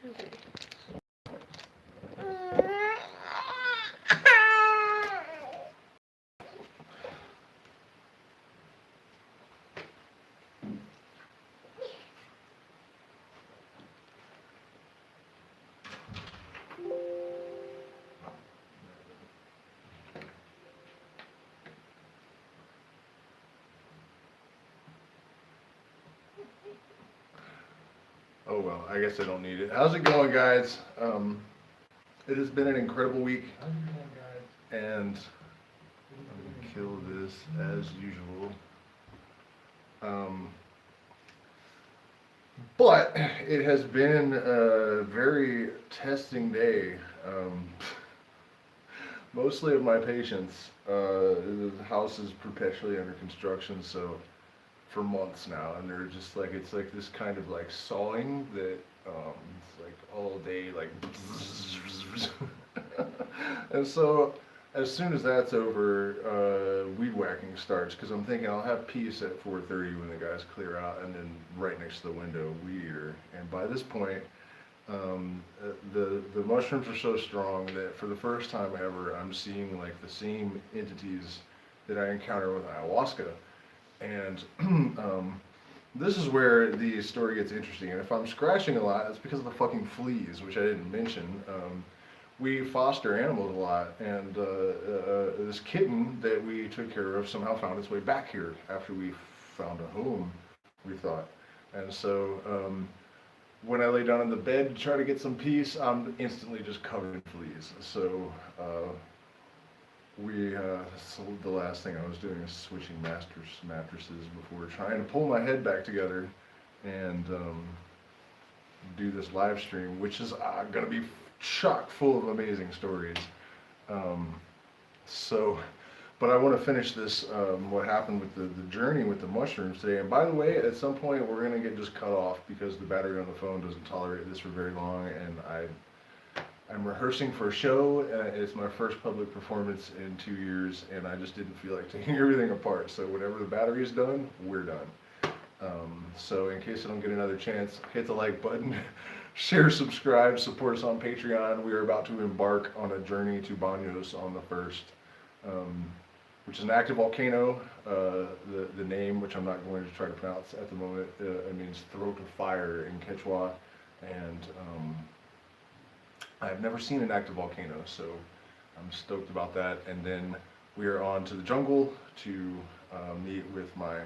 Okay. Oh well, I guess I don't need it. How's it going, guys? It has been an incredible week, and I'm gonna kill this as usual. Um, but it has been a very testing day. Mostly of my patients, the house is perpetually under construction, so for months now, and they're just like it's like this kind of like sawing that it's like all day like and so as soon as that's over, weed whacking starts because I'm thinking I'll have peace at 4:30 when the guys clear out, and then right next to the window, weed eater. And by this point, the mushrooms are so strong that for the first time ever, I'm seeing like the same entities that I encounter with ayahuasca. And this is where the story gets interesting. And if I'm scratching a lot, it's because of the fucking fleas, which I didn't mention. We foster animals a lot, and this kitten that we took care of somehow found its way back here after we found a home, we thought. And so when I lay down in the bed to try to get some peace, I'm instantly just covered in fleas. So so the last thing I was doing is switching mattresses before trying to pull my head back together and do this live stream, which is going to be chock full of amazing stories. Um, so, but I want to finish this, what happened with the journey with the mushrooms today. And by the way, at some point we're going to get just cut off because the battery on the phone doesn't tolerate this for very long, and I'm rehearsing for a show. It's my first public performance in 2 years, and I just didn't feel like taking everything apart. So whenever the battery is done, we're done. So in case I don't get another chance, hit the like button, share, subscribe, support us on Patreon. We are about to embark on a journey to Banos on the 1st, which is an active volcano. The name, which I'm not going to try to pronounce at the moment, it means throat of fire in Quechua, and I've never seen an active volcano, so I'm stoked about that. And then we are on to the jungle to meet with my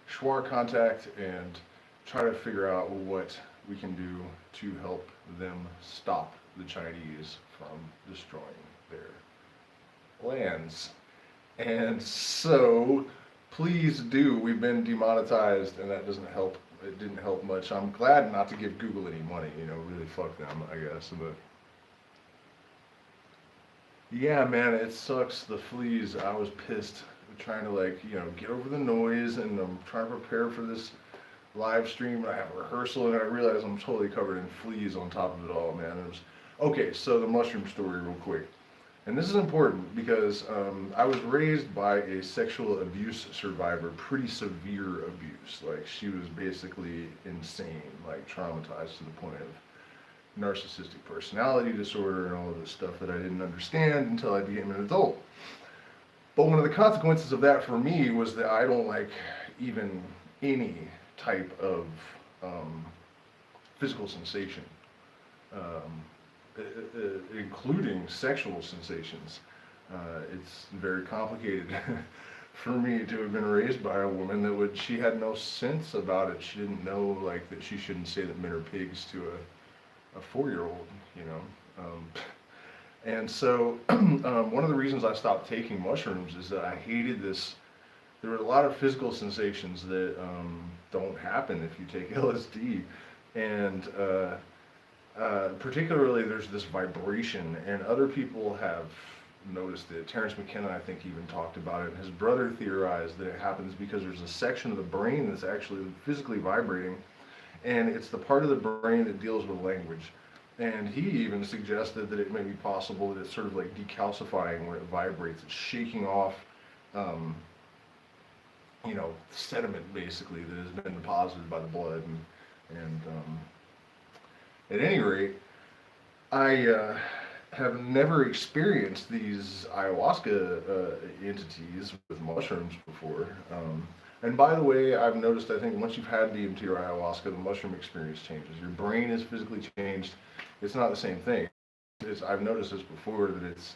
Shuar contact and try to figure out what we can do to help them stop the Chinese from destroying their lands. And so, please do. We've been demonetized, and that doesn't help. It didn't help much. I'm glad not to give Google any money. Really fuck them, I guess. But yeah, man, it sucks. The fleas. I was pissed trying to get over the noise, and I'm trying to prepare for this live stream, and I have a rehearsal, and I realize I'm totally covered in fleas on top of it all, man. Okay, so the mushroom story real quick. And this is important because I was raised by a sexual abuse survivor, pretty severe abuse. Like, she was basically insane, like traumatized to the point of narcissistic personality disorder and all of this stuff that I didn't understand until I became an adult. But one of the consequences of that for me was that I don't like even any type of physical sensation, including sexual sensations. It's very complicated for me to have been raised by a woman she had no sense about it. She didn't know that she shouldn't say that men are pigs to a 4-year-old, And so one of the reasons I stopped taking mushrooms is that I hated this. There were a lot of physical sensations that don't happen if you take LSD, and particularly there's this vibration, and other people have noticed it. Terrence McKenna, I think, even talked about it. His brother theorized that it happens because there's a section of the brain that's actually physically vibrating, and it's the part of the brain that deals with language. And he even suggested that it may be possible that it's sort of like decalcifying when it vibrates. It's shaking off, sediment basically that has been deposited by the blood. And At any rate, I have never experienced these ayahuasca entities with mushrooms before. And by the way, I've noticed, I think once you've had DMT or ayahuasca, the mushroom experience changes. Your brain is physically changed. It's not the same thing. I've noticed this before, that it's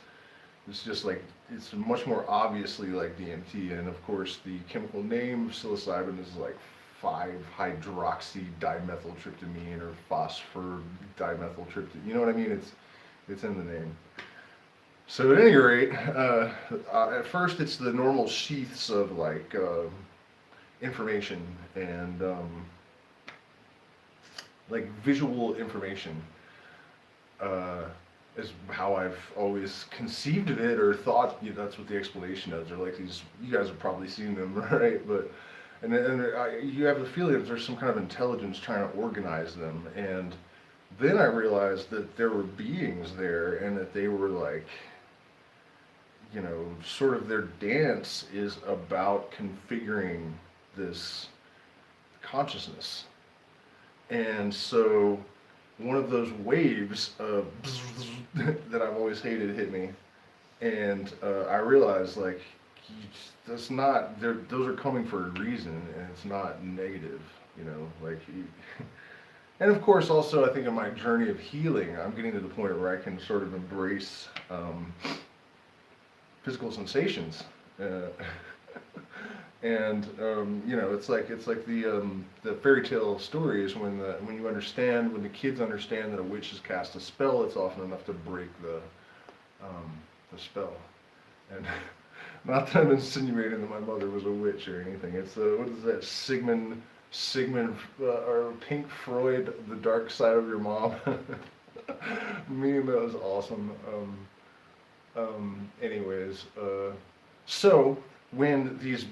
just like, it's much more obviously like DMT. And of course, the chemical name of psilocybin is like 5-hydroxy dimethyltryptamine or phosphor dimethyltryptamine. You know what I mean? It's in the name. So at any rate, at first it's the normal sheaths of like information and like visual information. Is how I've always conceived of it or thought, that's what the explanation is. They're like these, you guys have probably seen them, right? But you have the feeling that there's some kind of intelligence trying to organize them. And then I realized that there were beings there, and that they were like, sort of their dance is about configuring this consciousness. And so one of those waves that I've always hated hit me, and I realized, like, that's not, those are coming for a reason, and it's not negative, like. And of course, also, I think in my journey of healing, I'm getting to the point where I can sort of embrace physical sensations. And it's like the fairy tale stories when you understand, when the kids understand that a witch has cast a spell, it's often enough to break the spell. And not that I'm insinuating that my mother was a witch or anything. It's what is that, Sigmund or Pink Floyd, The Dark Side of Your Mom. Meme, that was awesome. Anyways, so when these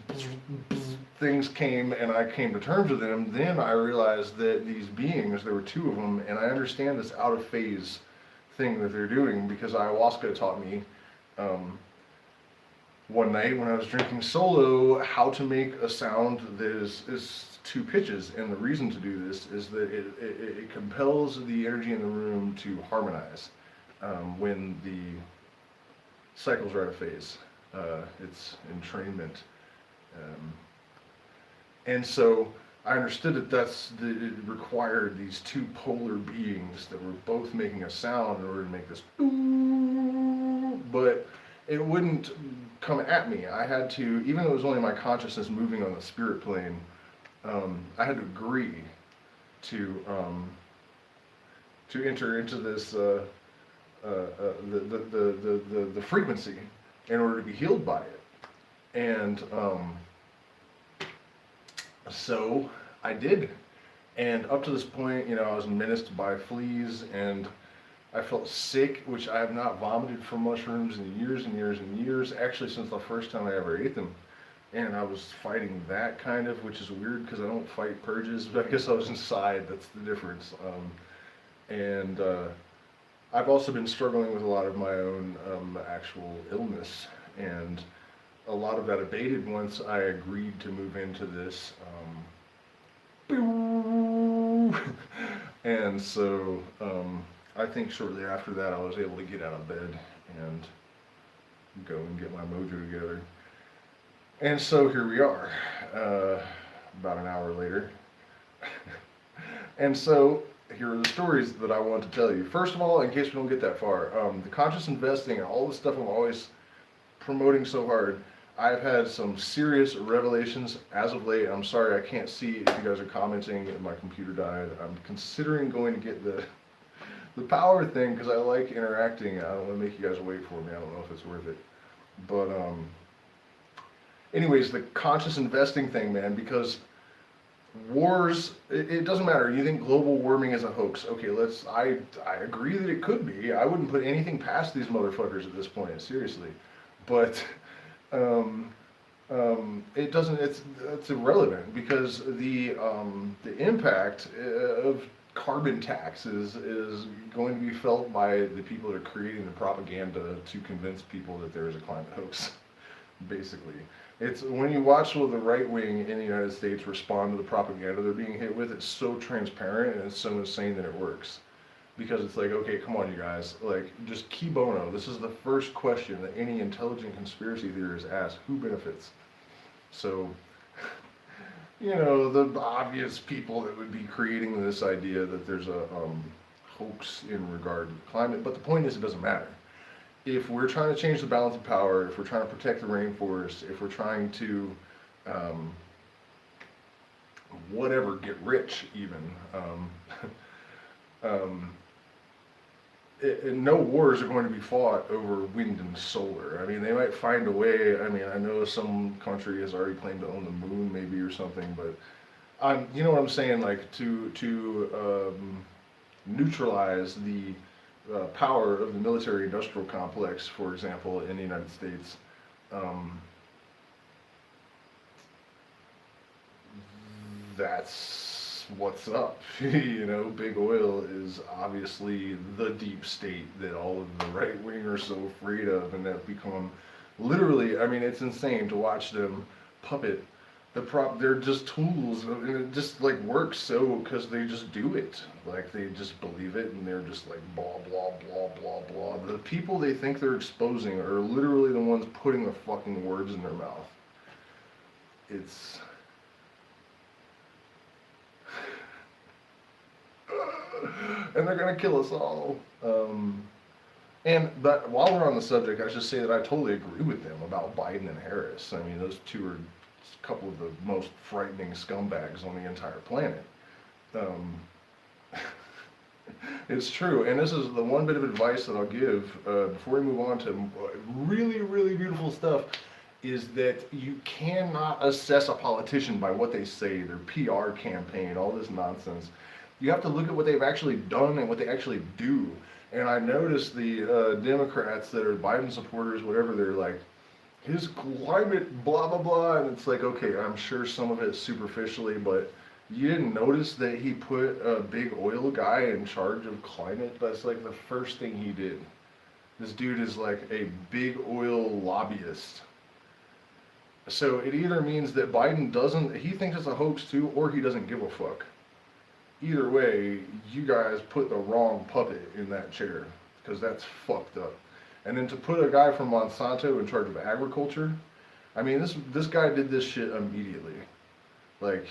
things came and I came to terms with them, then I realized that these beings, there were two of them, and I understand this out of phase thing that they're doing, because ayahuasca taught me one night when I was drinking solo how to make a sound that is two pitches. And the reason to do this is that it compels the energy in the room to harmonize when the cycles are out of phase. It's entrainment. And so I understood that it required these two polar beings that were both making a sound in order to make this but it wouldn't come at me. I had to, even though it was only my consciousness moving on the spirit plane, I had to agree to enter into this the frequency in order to be healed by it. And so I did. And up to this point, I was menaced by fleas, and I felt sick, which I have not vomited from mushrooms in years and years and years, actually since the first time I ever ate them. And I was fighting that kind of, which is weird because I don't fight purges, but I guess I was inside, that's the difference. And I've also been struggling with a lot of my own actual illness, and a lot of that abated once I agreed to move into this. And so I think shortly after that I was able to get out of bed and go and get my mojo together. And so here we are, about an hour later. And so here are the stories that I want to tell you. First of all, in case we don't get that far, the conscious investing and all the stuff I'm always promoting so hard, I've had some serious revelations as of late. I'm sorry I can't see if you guys are commenting and my computer died. I'm considering going to get the power thing because I like interacting. I don't want to make you guys wait for me. I don't know if it's worth it. But anyways, the conscious investing thing, man, because wars, it doesn't matter. You think global warming is a hoax. Okay, I agree that it could be. I wouldn't put anything past these motherfuckers at this point, seriously. But it doesn't, it's irrelevant, because the impact of carbon tax is going to be felt by the people that are creating the propaganda to convince people that there is a climate hoax, basically. It's when you watch the right wing in the United States respond to the propaganda they're being hit with, it's so transparent and it's so insane that it works. because it's like, okay, come on, you guys, like, just key bono. This is the first question that any intelligent conspiracy theorist asks: who benefits? So, you know, the obvious people that would be creating this idea that there's a hoax in regard to climate, but the point is, it doesn't matter. If we're trying to change the balance of power, if we're trying to protect the rainforest, if we're trying to, um, whatever, get rich even, um, no wars are going to be fought over wind and solar. I mean, they might find a way. I mean, I know some country has already claimed to own the moon, maybe, or something, but you know what I'm saying? Like, to neutralize the power of the military-industrial complex, for example, in the United States. That's what's up. You know, big oil is obviously the deep state that all of the right wing are so afraid of, and that become literally, I mean, it's insane to watch them puppet they're just tools, and it just like works so because they just do it. Like, they just believe it, and they're just like blah blah blah blah blah. The people they think they're exposing are literally the ones putting the fucking words in their mouth. It's and they're gonna kill us all. But while we're on the subject, I should say that I totally agree with them about Biden and Harris. I mean, those two are a couple of the most frightening scumbags on the entire planet. It's true, and this is the one bit of advice that I'll give before we move on to really, really beautiful stuff, is that you cannot assess a politician by what they say, their PR campaign, all this nonsense. You have to look at what they've actually done and what they actually do. And I noticed the Democrats that are Biden supporters, whatever, they're like, his climate, blah, blah, blah. And it's like, okay, I'm sure some of it superficially, but you didn't notice that he put a big oil guy in charge of climate? That's like the first thing he did. This dude is like a big oil lobbyist. So it either means that Biden doesn't, he thinks it's a hoax too, or he doesn't give a fuck. Either way, you guys put the wrong puppet in that chair, because that's fucked up. And then to put a guy from Monsanto in charge of agriculture, I mean, this guy did this shit immediately. Like,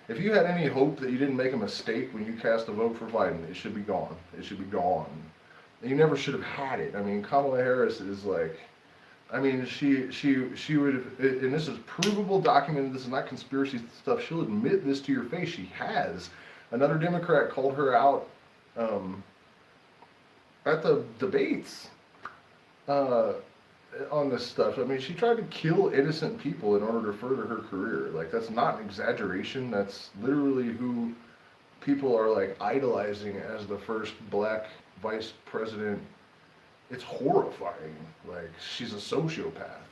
if you had any hope that you didn't make a mistake when you cast a vote for Biden, it should be gone. It should be gone. And you never should have had it. I mean, Kamala Harris is like, I mean, she would have, and this is provable, documented, this is not conspiracy stuff, she'll admit this to your face, she has. Another Democrat called her out at the debates on this stuff. I mean, she tried to kill innocent people in order to further her career. Like, that's not an exaggeration, that's literally who people are like idolizing as the first black vice president. It's horrifying. Like, she's a sociopath.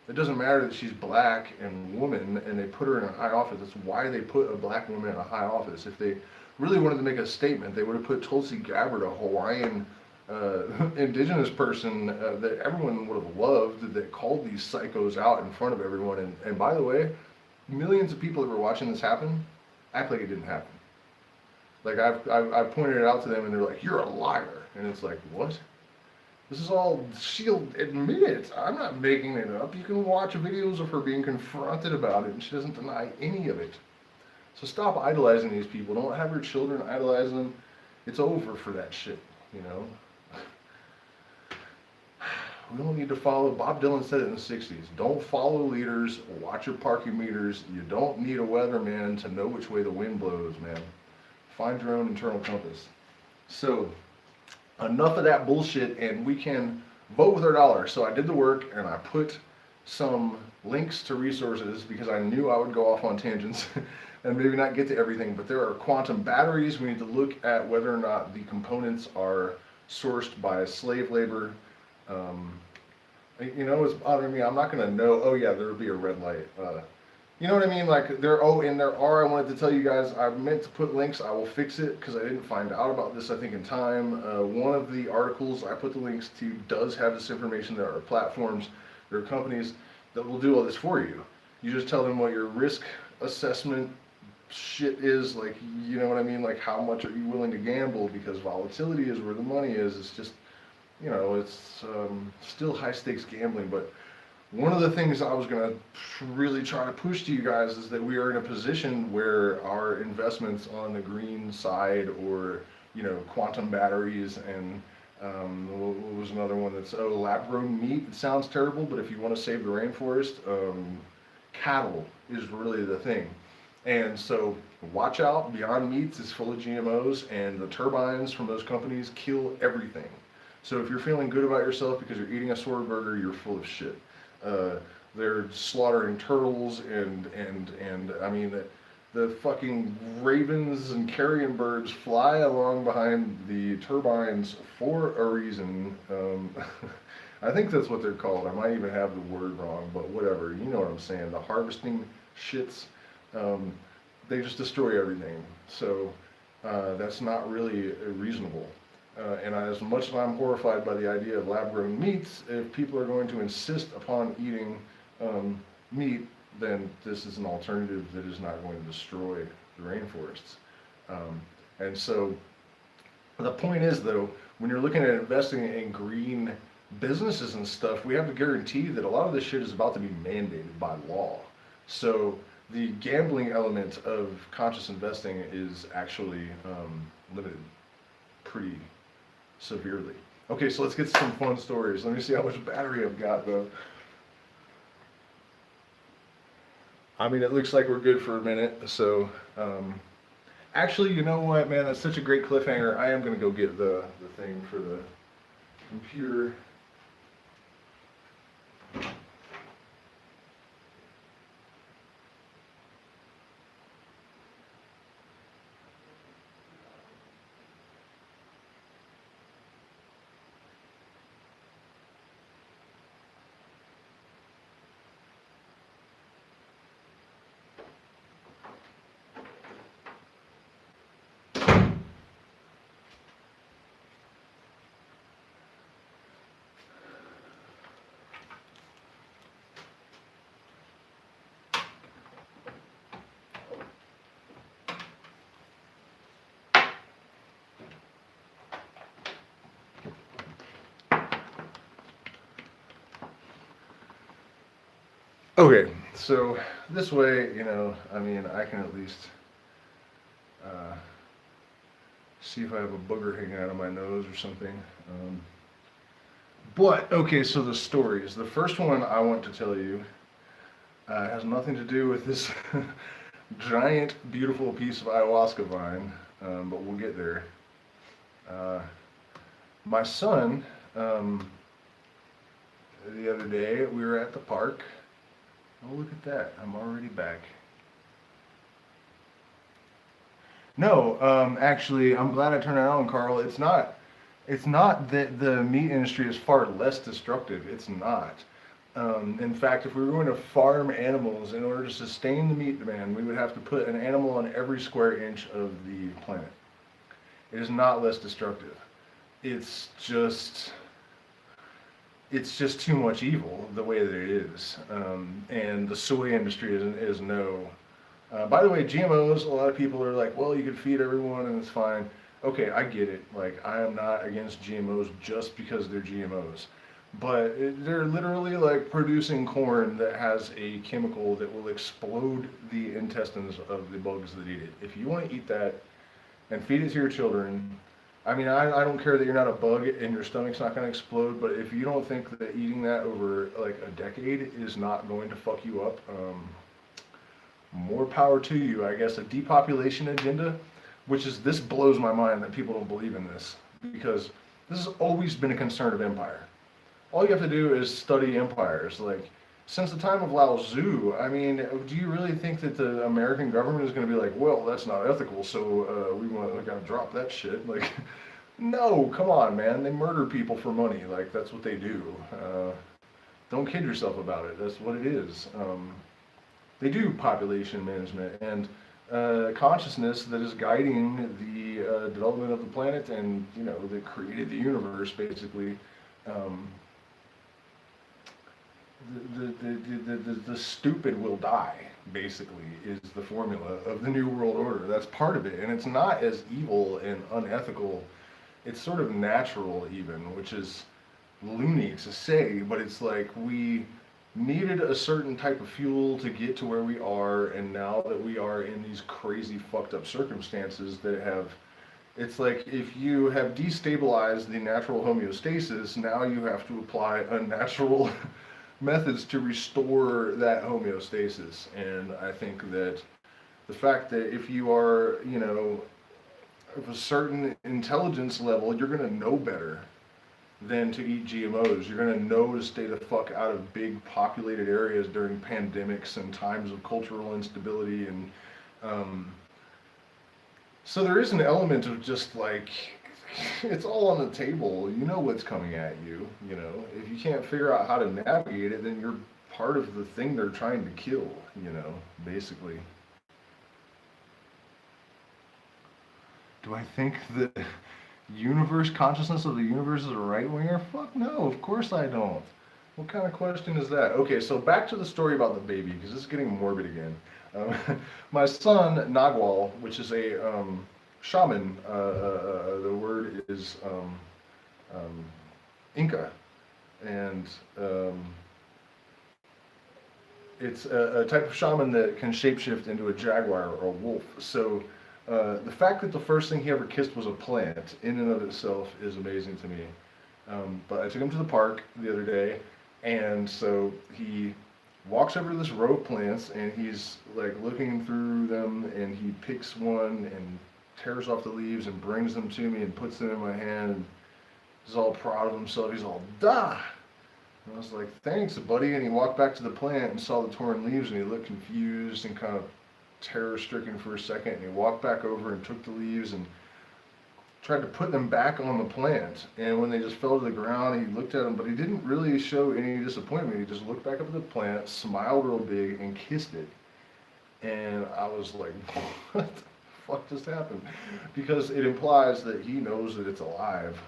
It doesn't matter that she's black and woman and they put her in a high office. That's why they put a black woman in a high office. If they really wanted to make a statement, they would have put Tulsi Gabbard, a Hawaiian indigenous person that everyone would have loved, that called these psychos out in front of everyone. And by the way, millions of people that were watching this happen act like it didn't happen. Like, I've pointed it out to them and they're like, you're a liar. And it's like, what? This is all, she'll admit it. I'm not making it up. You can watch videos of her being confronted about it, and she doesn't deny any of it. So stop idolizing these people. Don't have your children idolize them. It's over for that shit, you know? We don't need to follow, Bob Dylan said it in the 60s, don't follow leaders, watch your parking meters. You don't need a weatherman to know which way the wind blows, man. Find your own internal compass. So, enough of that bullshit, and we can vote with our dollar. So I did the work, and I put some links to resources because I knew I would go off on tangents and maybe not get to everything. But there are quantum batteries. We need to look at whether or not the components are sourced by slave labor. You know what's bothering me? I'm not going to know. Oh yeah, there will be a red light. You know what I mean? Like, I wanted to tell you guys, I meant to put links, I will fix it, because I didn't find out about this, I think, in time. One of the articles I put the links to does have this information. There are platforms, there are companies that will do all this for you. You just tell them what your risk assessment shit is, like, you know what I mean? Like, how much are you willing to gamble? Because volatility is where the money is. It's just, you know, it's still high stakes gambling. But one of the things I was going to really try to push to you guys is that we are in a position where our investments on the green side, or, you know, quantum batteries, and what was another one that's, lab grown meat. It sounds terrible, but if you want to save the rainforest, cattle is really the thing. And so watch out, Beyond Meats is full of GMOs, and the turbines from those companies kill everything. So if you're feeling good about yourself because you're eating a sword burger, you're full of shit. They're slaughtering turtles, and I mean, the fucking ravens and carrion birds fly along behind the turbines for a reason. I think that's what they're called. I might even have the word wrong, but whatever. You know what I'm saying. The harvesting shits, they just destroy everything. So that's not really reasonable. And as much as I'm horrified by the idea of lab-grown meats, if people are going to insist upon eating meat, then this is an alternative that is not going to destroy the rainforests. And so the point is, though, when you're looking at investing in green businesses and stuff, we have to guarantee that a lot of this shit is about to be mandated by law. So the gambling element of conscious investing is actually limited pretty severely. Okay, so let's get some fun stories. Let me see how much battery I've got, though. I mean, it looks like we're good for a minute, so actually, you know what, man, that's such a great cliffhanger. I am going to go get the thing for the computer. Okay, so this way, you know, I mean, I can at least see if I have a booger hanging out of my nose or something. But, okay, so the stories. The first one I want to tell you has nothing to do with this giant, beautiful piece of ayahuasca vine, but we'll get there. My son, the other day, we were at the park. Oh, look at that. I'm already back. No, actually, I'm glad I turned it on, Carl. It's not that the meat industry is far less destructive. It's not. In fact, if we were going to farm animals in order to sustain the meat demand, we would have to put an animal on every square inch of the planet. It is not less destructive. It's just too much evil the way that it is. And the soy industry is no. By the way, GMOs, a lot of people are like, well, you can feed everyone and it's fine. Okay, I get it. Like, I am not against GMOs just because they're GMOs. But they're literally like producing corn that has a chemical that will explode the intestines of the bugs that eat it. If you want to eat that and feed it to your children, I mean, I don't care that you're not a bug and your stomach's not going to explode, but if you don't think that eating that over like a decade is not going to fuck you up, more power to you. I guess a depopulation agenda, this blows my mind that people don't believe in this, because this has always been a concern of empire. All you have to do is study empires. Like, since the time of Lao Tzu, I mean, do you really think that the American government is going to be like, well, that's not ethical, so we want to drop that shit? Like, no, come on, man. They murder people for money. Like, that's what they do. Don't kid yourself about it. That's what it is. They do population management and consciousness that is guiding the development of the planet, and, you know, that created the universe, basically. the stupid will die, basically, is the formula of the New World Order. That's part of it. And it's not as evil and unethical. It's sort of natural, even, which is loony to say, but it's like we needed a certain type of fuel to get to where we are, and now that we are in these crazy, fucked up circumstances that have. It's like if you have destabilized the natural homeostasis, now you have to apply unnatural methods to restore that homeostasis. And I think that the fact that if you are, of a certain intelligence level, you're going to know better than to eat GMOs. You're going to know to stay the fuck out of big populated areas during pandemics and times of cultural instability. And so there is an element of just like, it's all on the table. You know what's coming at you. If you can't figure out how to navigate it, then you're part of the thing they're trying to kill, basically. Do I think the consciousness of the universe is a right-winger? Fuck no, of course I don't. What kind of question is that? Okay, so back to the story about the baby, because this is getting morbid again. My son, Nagual, which is a shaman, the word is Inca, and it's a type of shaman that can shapeshift into a jaguar or a wolf. So the fact that the first thing he ever kissed was a plant, in and of itself, is amazing to me. But I took him to the park the other day, and so he walks over to this row of plants, and he's like looking through them, and he picks one and tears off the leaves and brings them to me and puts them in my hand. And he's all proud of himself. He's all, "Da!" And I was like, "Thanks, buddy." And he walked back to the plant and saw the torn leaves, and he looked confused and kind of terror-stricken for a second. And he walked back over and took the leaves and tried to put them back on the plant. And when they just fell to the ground, he looked at them, but he didn't really show any disappointment. He just looked back up at the plant, smiled real big, and kissed it. And I was like, what the fuck just happened? Because it implies that he knows that it's alive,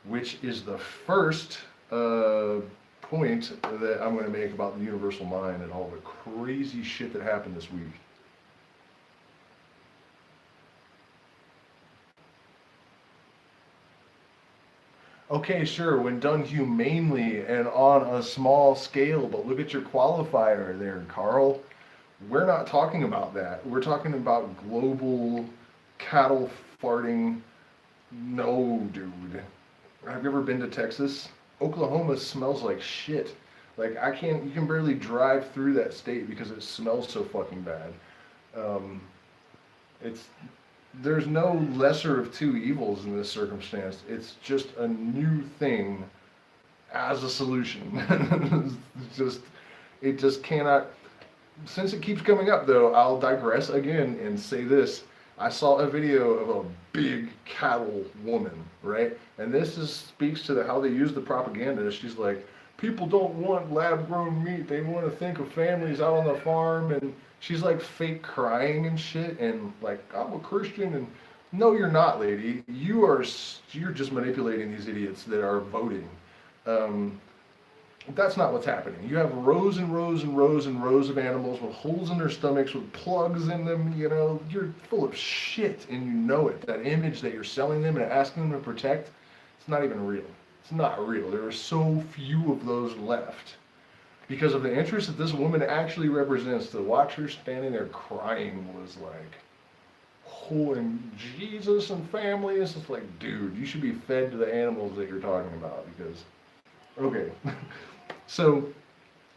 which is the first point that I'm going to make about the universal mind and all the crazy shit that happened this week. Okay, sure, when done humanely and on a small scale, but look at your qualifier there, Carl. We're not talking about that. We're talking about global cattle farting. No, dude. Have you ever been to Texas? Oklahoma smells like shit. Like, you can barely drive through that state because it smells so fucking bad. It's There's no lesser of two evils in this circumstance. It's just a new thing as a solution. It just cannot. Since it keeps coming up, though, I'll digress again and say this. I saw a video of a big cattle woman, right? And speaks to how they use the propaganda. She's like, people don't want lab-grown meat. They want to think of families out on the farm. And she's like fake crying and shit. And like, I'm a Christian. And no, you're not, lady. You're just manipulating these idiots that are voting. That's not what's happening. You have rows and rows and rows and rows of animals with holes in their stomachs, with plugs in them. You're full of shit, and you know it. That image that you're selling them and asking them to protect, it's not even real. It's not real. There are so few of those left because of the interest that this woman actually represents. To watch her standing there crying was like, oh, and Jesus and family. It's just like, dude, you should be fed to the animals that you're talking about because, okay. So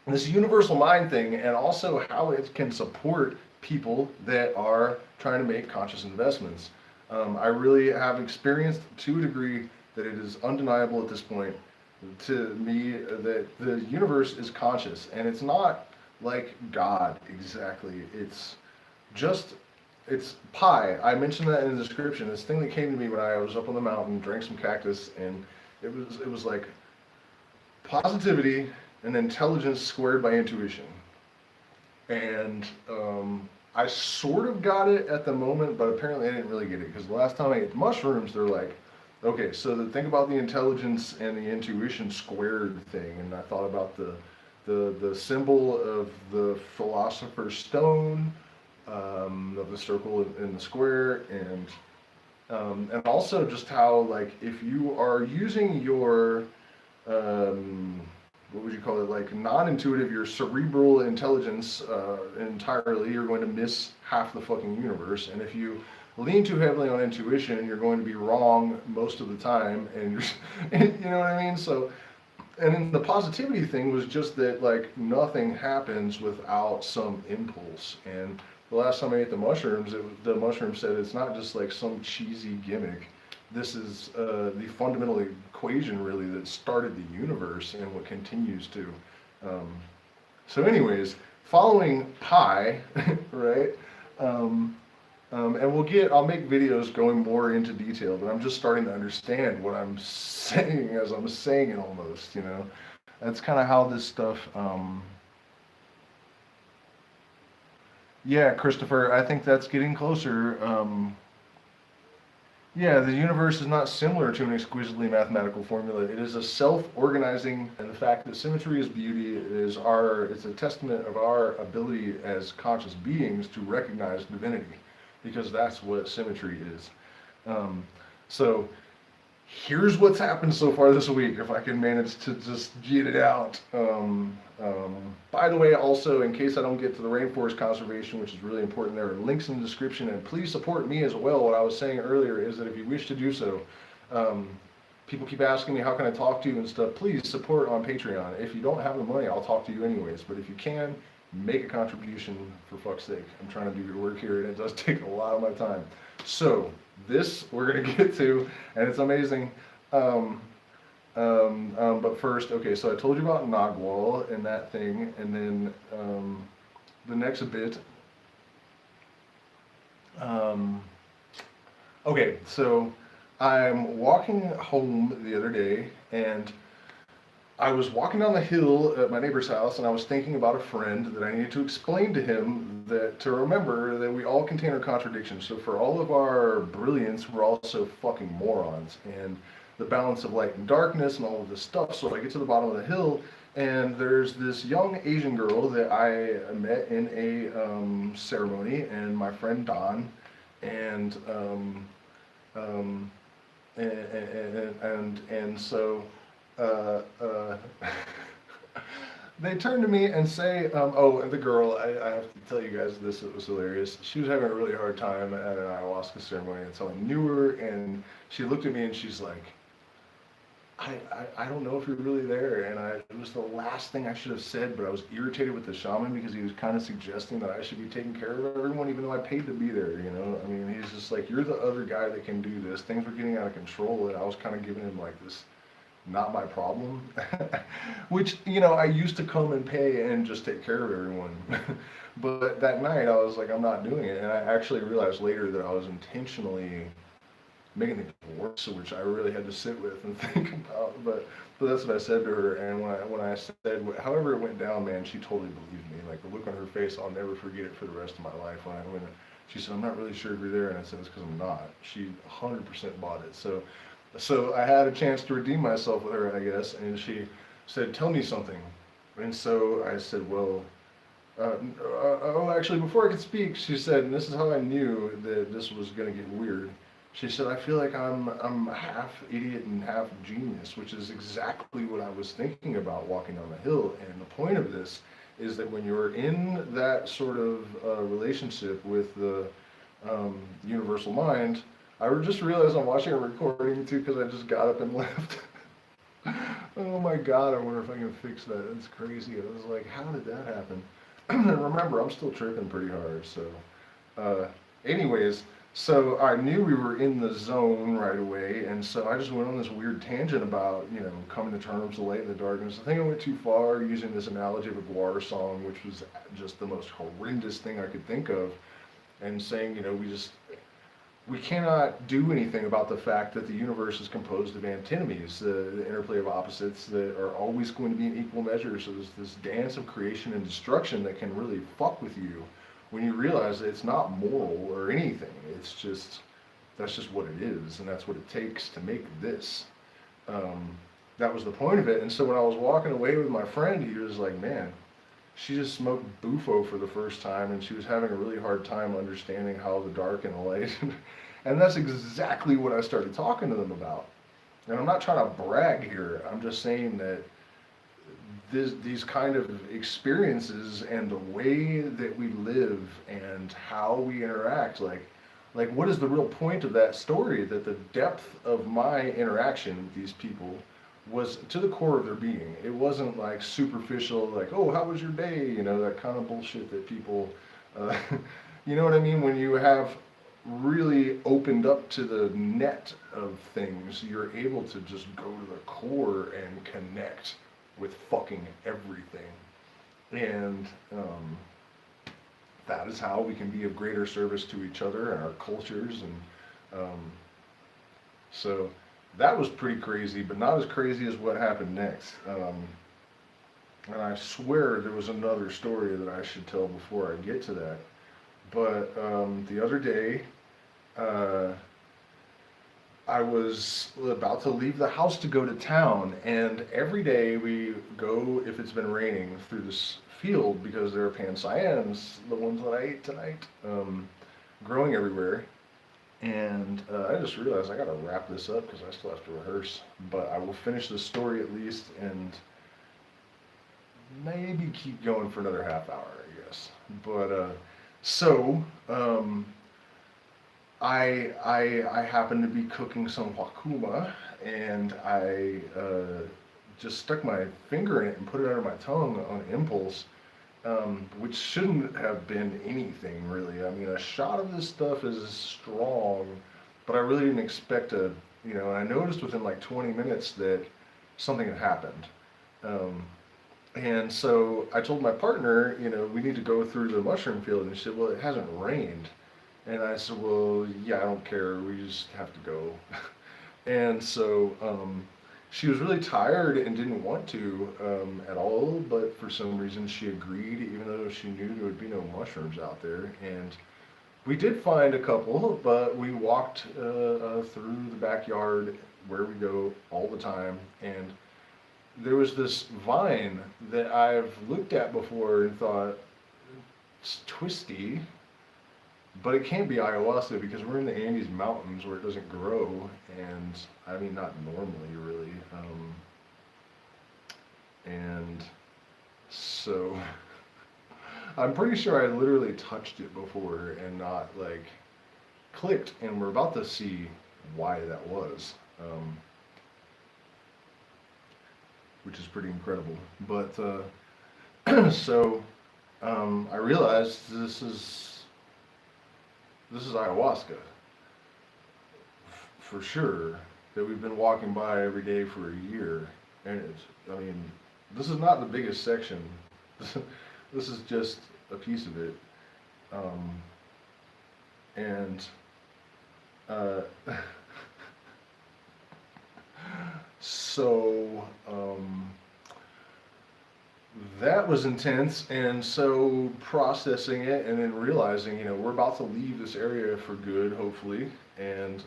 this universal mind thing, and also how it can support people that are trying to make conscious investments. I really have experienced to a degree that it is undeniable at this point to me that the universe is conscious, and it's not like God exactly. It's pi. I mentioned that in the description. This thing that came to me when I was up on the mountain, drank some cactus, and it was like positivity and intelligence squared by intuition. And I sort of got it at the moment, but apparently I didn't really get it because the last time I ate mushrooms, they're like Okay, so think about the intelligence and the intuition squared thing, and I thought about the symbol of the philosopher's stone, of the circle and the square, and also just how, like, if you are using your what would you call it, like non-intuitive, your cerebral intelligence entirely, you're going to miss half the fucking universe. And if you lean too heavily on intuition, you're going to be wrong most of the time. And you're, you know what I mean? So, and then the positivity thing was just that, like, nothing happens without some impulse. And the last time I ate the mushrooms, the mushroom said it's not just like some cheesy gimmick. This is the fundamental equation, really, that started the universe and what continues to. Um, so, anyways, following pi, right? And I'll make videos going more into detail, but I'm just starting to understand what I'm saying as I'm saying it almost, you know? That's kind of how this stuff, yeah, Christopher, I think that's getting closer. Yeah, the universe is not similar to an exquisitely mathematical formula. It is a self-organizing, and the fact that symmetry is beauty it's a testament of our ability as conscious beings to recognize divinity, because that's what symmetry is. Um, so here's what's happened so far this week, if I can manage to just get it out. By the way, also, in case I don't get to the rainforest conservation, which is really important, there are links in the description, and please support me as well. What I was saying earlier is that if you wish to do so, people keep asking me, how can I talk to you and stuff? Please support on Patreon. If you don't have the money, I'll talk to you anyways, but if you can, make a contribution, for fuck's sake. I'm trying to do your work here, and it does take a lot of my time. So, this we're going to get to, and it's amazing. But first, okay, so I told you about Nagwal and that thing, and then the next bit. Okay, so I'm walking home the other day, and I was walking down the hill at my neighbor's house, and I was thinking about a friend that I needed to explain to him, that to remember that we all contain our contradictions. So for all of our brilliance, we're also fucking morons. And the balance of light and darkness and all of this stuff. So I get to the bottom of the hill, and there's this young Asian girl that I met in a ceremony, and my friend Don, and so uh, uh, they turn to me and say, oh, and the girl, I have to tell you guys this, it was hilarious. She was having a really hard time at an ayahuasca ceremony, and so I knew her, and she looked at me and she's like, I don't know if you're really there, and it was the last thing I should have said, but I was irritated with the shaman because he was kind of suggesting that I should be taking care of everyone, even though I paid to be there, you know? I mean, he's just like, you're the other guy that can do this. Things were getting out of control, and I was kind of giving him like this, not my problem, which, you know, I used to come and pay and just take care of everyone. But that night I was like, I'm not doing it, and I actually realized later that I was intentionally making things worse, which I really had to sit with and think about. But that's what I said to her, and when I said, however it went down, man, she totally believed me. Like the look on her face, I'll never forget it for the rest of my life. When she said, I'm not really sure if you're there, and I said, it's because I'm not. She 100% bought it. So I had a chance to redeem myself with her, I guess, and she said, tell me something. And so I said, well, actually, before I could speak, she said, and this is how I knew that this was going to get weird. She said, I feel like I'm half idiot and half genius, which is exactly what I was thinking about walking down the hill. And the point of this is that when you're in that sort of relationship with the universal mind, I just realized I'm watching a recording too, because I just got up and left. Oh my God, I wonder if I can fix that. That's crazy. I was like, how did that happen? And remember, I'm still tripping pretty hard. So, anyways, so I knew we were in the zone right away, and so I just went on this weird tangent about, you know, coming to terms with the light and the darkness. I think I went too far using this analogy of a Guar song, which was just the most horrendous thing I could think of, and saying, you know, we cannot do anything about the fact that the universe is composed of antinomies, the interplay of opposites that are always going to be in equal measure. So there's this dance of creation and destruction that can really fuck with you when you realize that it's not moral or anything. It's just That's just what it is, and that's what it takes to make this. Um, that was the point of it. And so when I was walking away with my friend, he was like, man, she just smoked bufo for the first time, and she was having a really hard time understanding how the dark and the light. And that's exactly what I started talking to them about. And I'm not trying to brag here. I'm just saying that these kind of experiences and the way that we live and how we interact, like what is the real point of that story? That the depth of my interaction with these people was to the core of their being. It wasn't like superficial, like, oh, how was your day? You know, that kind of bullshit that people, uh, you know what I mean? When you have really opened up to the net of things, you're able to just go to the core and connect with fucking everything. And that is how we can be of greater service to each other and our cultures. And so that was pretty crazy, but not as crazy as what happened next. And I swear there was another story that I should tell before I get to that. But the other day, I was about to leave the house to go to town, and every day we go, if it's been raining, through this field because there are pancyans, the ones that I ate tonight, growing everywhere. And I just realized I gotta wrap this up because I still have to rehearse, but I will finish the story at least and maybe keep going for another half hour, I guess. But so I happened to be cooking some wakuma, and I just stuck my finger in it and put it under my tongue on impulse, which shouldn't have been anything really. I mean, a shot of this stuff is strong, but I really didn't expect to, you know, and I noticed within like 20 minutes that something had happened. And so I told my partner, you know, we need to go through the mushroom field, and she said, well, it hasn't rained. And I said, well, yeah, I don't care, we just have to go. And so she was really tired and didn't want to at all, but for some reason she agreed, even though she knew there would be no mushrooms out there. And we did find a couple, but we walked through the backyard where we go all the time, and there was this vine that I've looked at before and thought, it's twisty, but it can't be ayahuasca because we're in the Andes Mountains where it doesn't grow, and I mean, not normally really. And so I'm pretty sure I literally touched it before and not like clicked, and we're about to see why that was, which is pretty incredible. But so I realized this is ayahuasca, for sure, that we've been walking by every day for a year. And it's, I mean, this is not the biggest section. This is just a piece of it. And so that was intense, and so processing it and then realizing, you know, we're about to leave this area for good, hopefully, and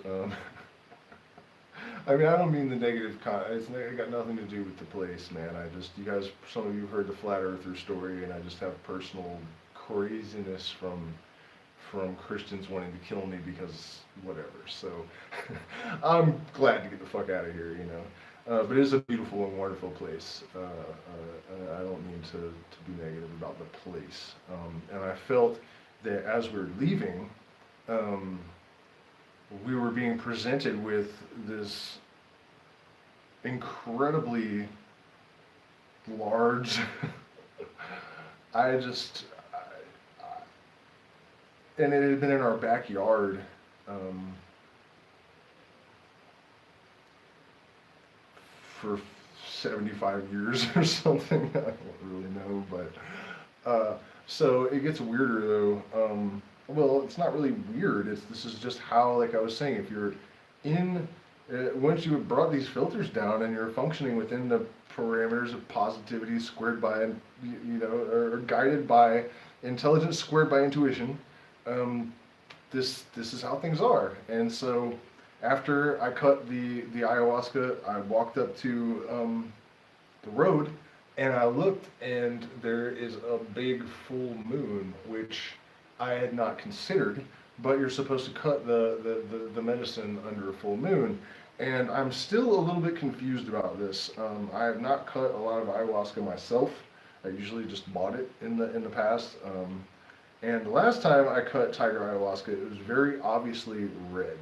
I mean, I don't mean the negative it's got nothing to do with the place, man. You guys, some of you heard the Flat Earther story, and I just have personal craziness from Christians wanting to kill me because whatever, so I'm glad to get the fuck out of here, you know. But it is a beautiful and wonderful place. I don't mean to be negative about the place. And I felt that as we were leaving, we were being presented with this incredibly large, and it had been in our backyard. For 75 years or something. I don't really know, but so it gets weirder though. Well, it's not really weird. This is just how, like I was saying, if you're in once you have brought these filters down and you're functioning within the parameters of positivity squared by, you know, or guided by intelligence squared by intuition, this is how things are. And so after I cut the ayahuasca, I walked up to the road and I looked, and there is a big full moon, which I had not considered, but you're supposed to cut the medicine under a full moon. And I'm still a little bit confused about this. I have not cut a lot of ayahuasca myself. I usually just bought it in the past. And the last time I cut tiger ayahuasca, it was very obviously red.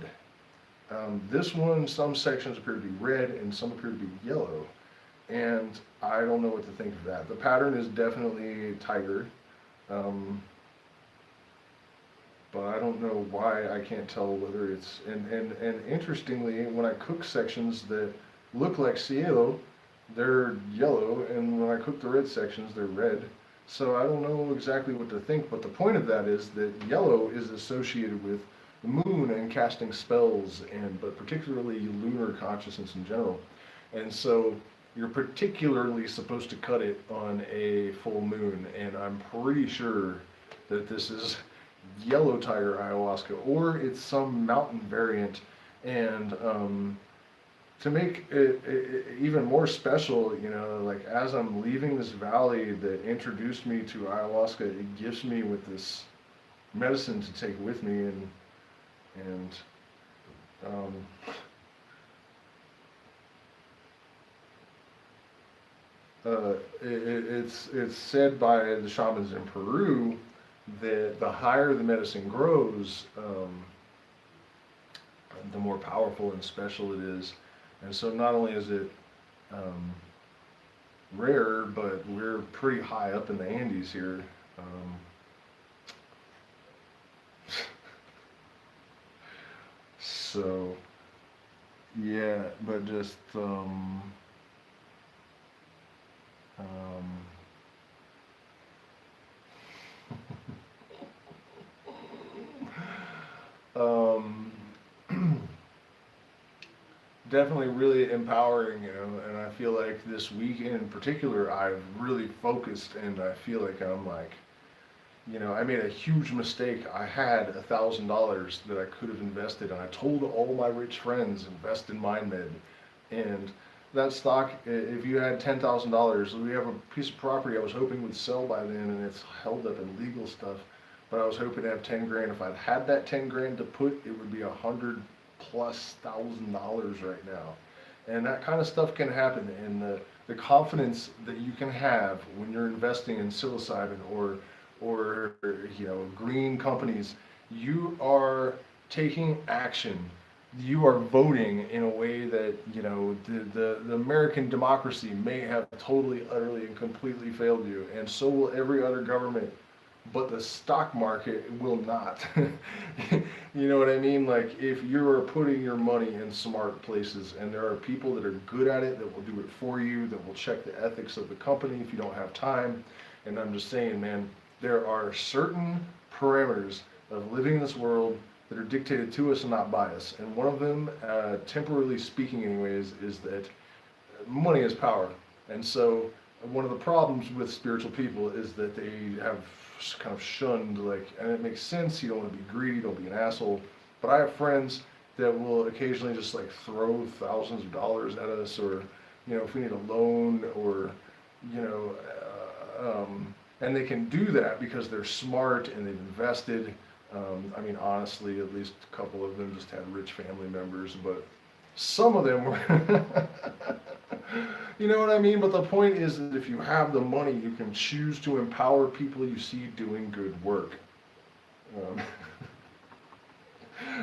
This one, some sections appear to be red and some appear to be yellow. And I don't know what to think of that. The pattern is definitely tiger. But I don't know why I can't tell whether it's, and interestingly, when I cook sections that look like cielo, they're yellow, and when I cook the red sections, they're red. So I don't know exactly what to think, but the point of that is that yellow is associated with the moon and casting spells, but particularly lunar consciousness in general. And so you're particularly supposed to cut it on a full moon, and I'm pretty sure that this is yellow tiger ayahuasca, or it's some mountain variant. And to make it even more special, like as I'm leaving this valley that introduced me to ayahuasca, it gives me with this medicine to take with me, and it's said by the shamans in Peru that the higher the medicine grows, the more powerful and special it is. And so not only is it rare, but we're pretty high up in the Andes here. So, yeah, but just, definitely really empowering, and I feel like this week in particular, I've really focused, and I feel like I'm like, I made a huge mistake. I had $1,000 that I could have invested, and I told all my rich friends, invest in MindMed. And that stock, if you had $10,000, we have a piece of property I was hoping would sell by then, and it's held up in legal stuff. But I was hoping to have 10 grand. If I'd had that 10 grand to put, it would be $100,000+ right now. And that kind of stuff can happen. And the confidence that you can have when you're investing in psilocybin or green companies, you are taking action. You are voting in a way that, the American democracy may have totally, utterly, and completely failed you, and so will every other government, but the stock market will not. You know what I mean? Like, if you're putting your money in smart places, and there are people that are good at it, that will do it for you, that will check the ethics of the company if you don't have time. And I'm just saying, man, there are certain parameters of living in this world that are dictated to us and not by us. And one of them, temporarily speaking anyways, is that money is power. And so one of the problems with spiritual people is that they have kind of shunned, and it makes sense, you don't want to be greedy, don't be an asshole. But I have friends that will occasionally just throw thousands of dollars at us, or, if we need a loan, or, and they can do that because they're smart and they've invested. Honestly, at least a couple of them just had rich family members, but some of them were, you know what I mean? But the point is that if you have the money, you can choose to empower people you see doing good work.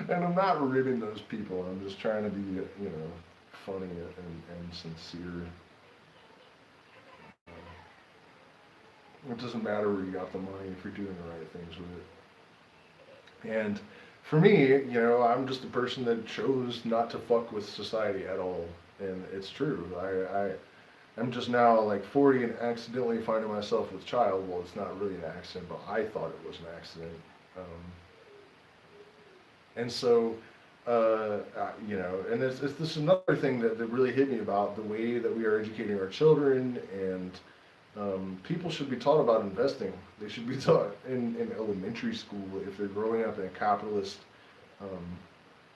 And I'm not ribbing those people. I'm just trying to be, funny and sincere. It doesn't matter where you got the money if you're doing the right things with it. And for me, I'm just a person that chose not to fuck with society at all. And it's true. I'm just now 40 and accidentally finding myself with child. Well, it's not really an accident, but I thought it was an accident. And so, and it's this is another thing that really hit me about the way that we are educating our children, and People should be taught about investing. They should be taught in elementary school if they're growing up in a capitalist um,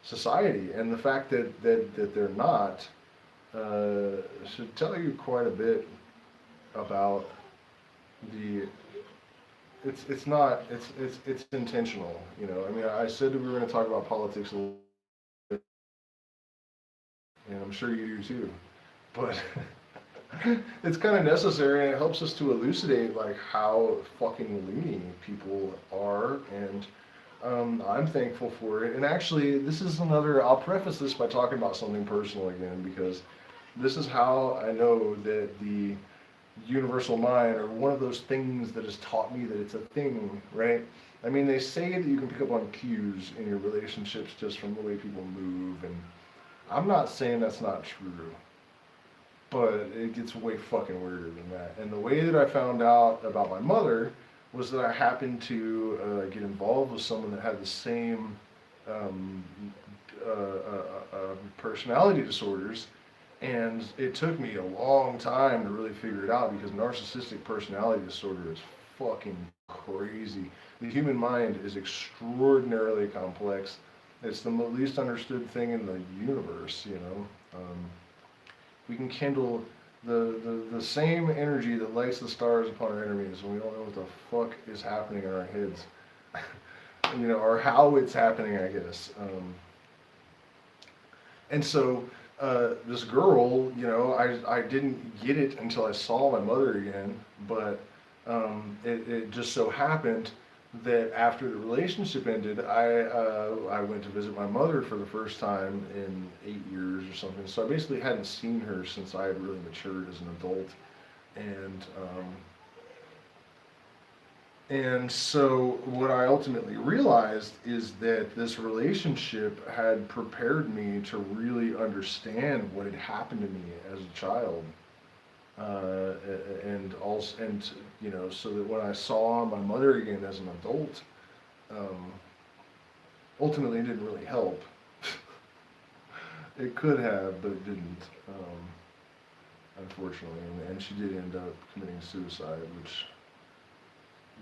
society. And the fact that they're not should tell you quite a bit about the it's not it's intentional, you know. I mean, I said that we were going to talk about politics a little bit, and I'm sure you do too, but it's kind of necessary, and it helps us to elucidate like how fucking loony people are. And I'm thankful for it. And actually, this is another, I'll preface this by talking about something personal again, because this is how I know that the universal mind, or one of those things that has taught me that it's a thing, right? I mean, they say that you can pick up on cues in your relationships just from the way people move, and I'm not saying that's not true, but it gets way fucking weirder than that. And the way that I found out about my mother was that I happened to get involved with someone that had the same um, personality disorders, and it took me a long time to really figure it out, because narcissistic personality disorder is fucking crazy. The human mind is extraordinarily complex. It's the least understood thing in the universe, you know. We can kindle the same energy that lights the stars upon our enemies, and we don't know what the fuck is happening in our heads. You know, or how it's happening, I guess. And so this girl, you know, I didn't get it until I saw my mother again, but it just so happened that after the relationship ended, I went to visit my mother for the first time in 8 years or something. So I basically hadn't seen her since I had really matured as an adult, and so what I ultimately realized is that this relationship had prepared me to really understand what had happened to me as a child. And also, and you know, so that when I saw my mother again as an adult, um, ultimately it didn't really help. It could have, but it didn't, unfortunately. And she did end up committing suicide, which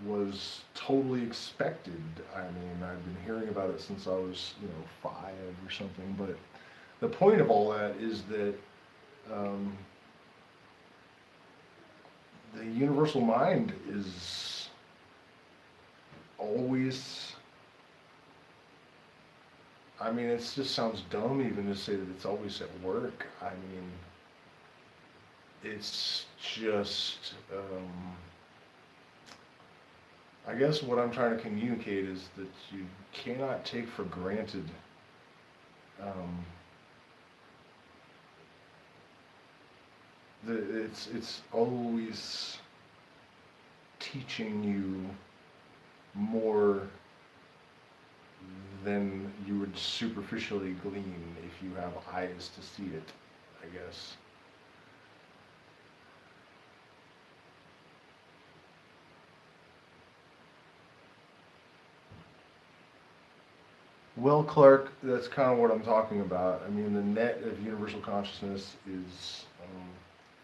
was totally expected. I mean, I've been hearing about it since I was, you know, 5 or something. But the point of all that is that um, the universal mind is always, I mean, it just sounds dumb even to say that it's always at work. I mean, it's just, I guess what I'm trying to communicate is that you cannot take for granted um, that it's always teaching you more than you would superficially glean if you have eyes to see it, I guess. Well, Clark, that's kind of what I'm talking about. I mean, the net of universal consciousness is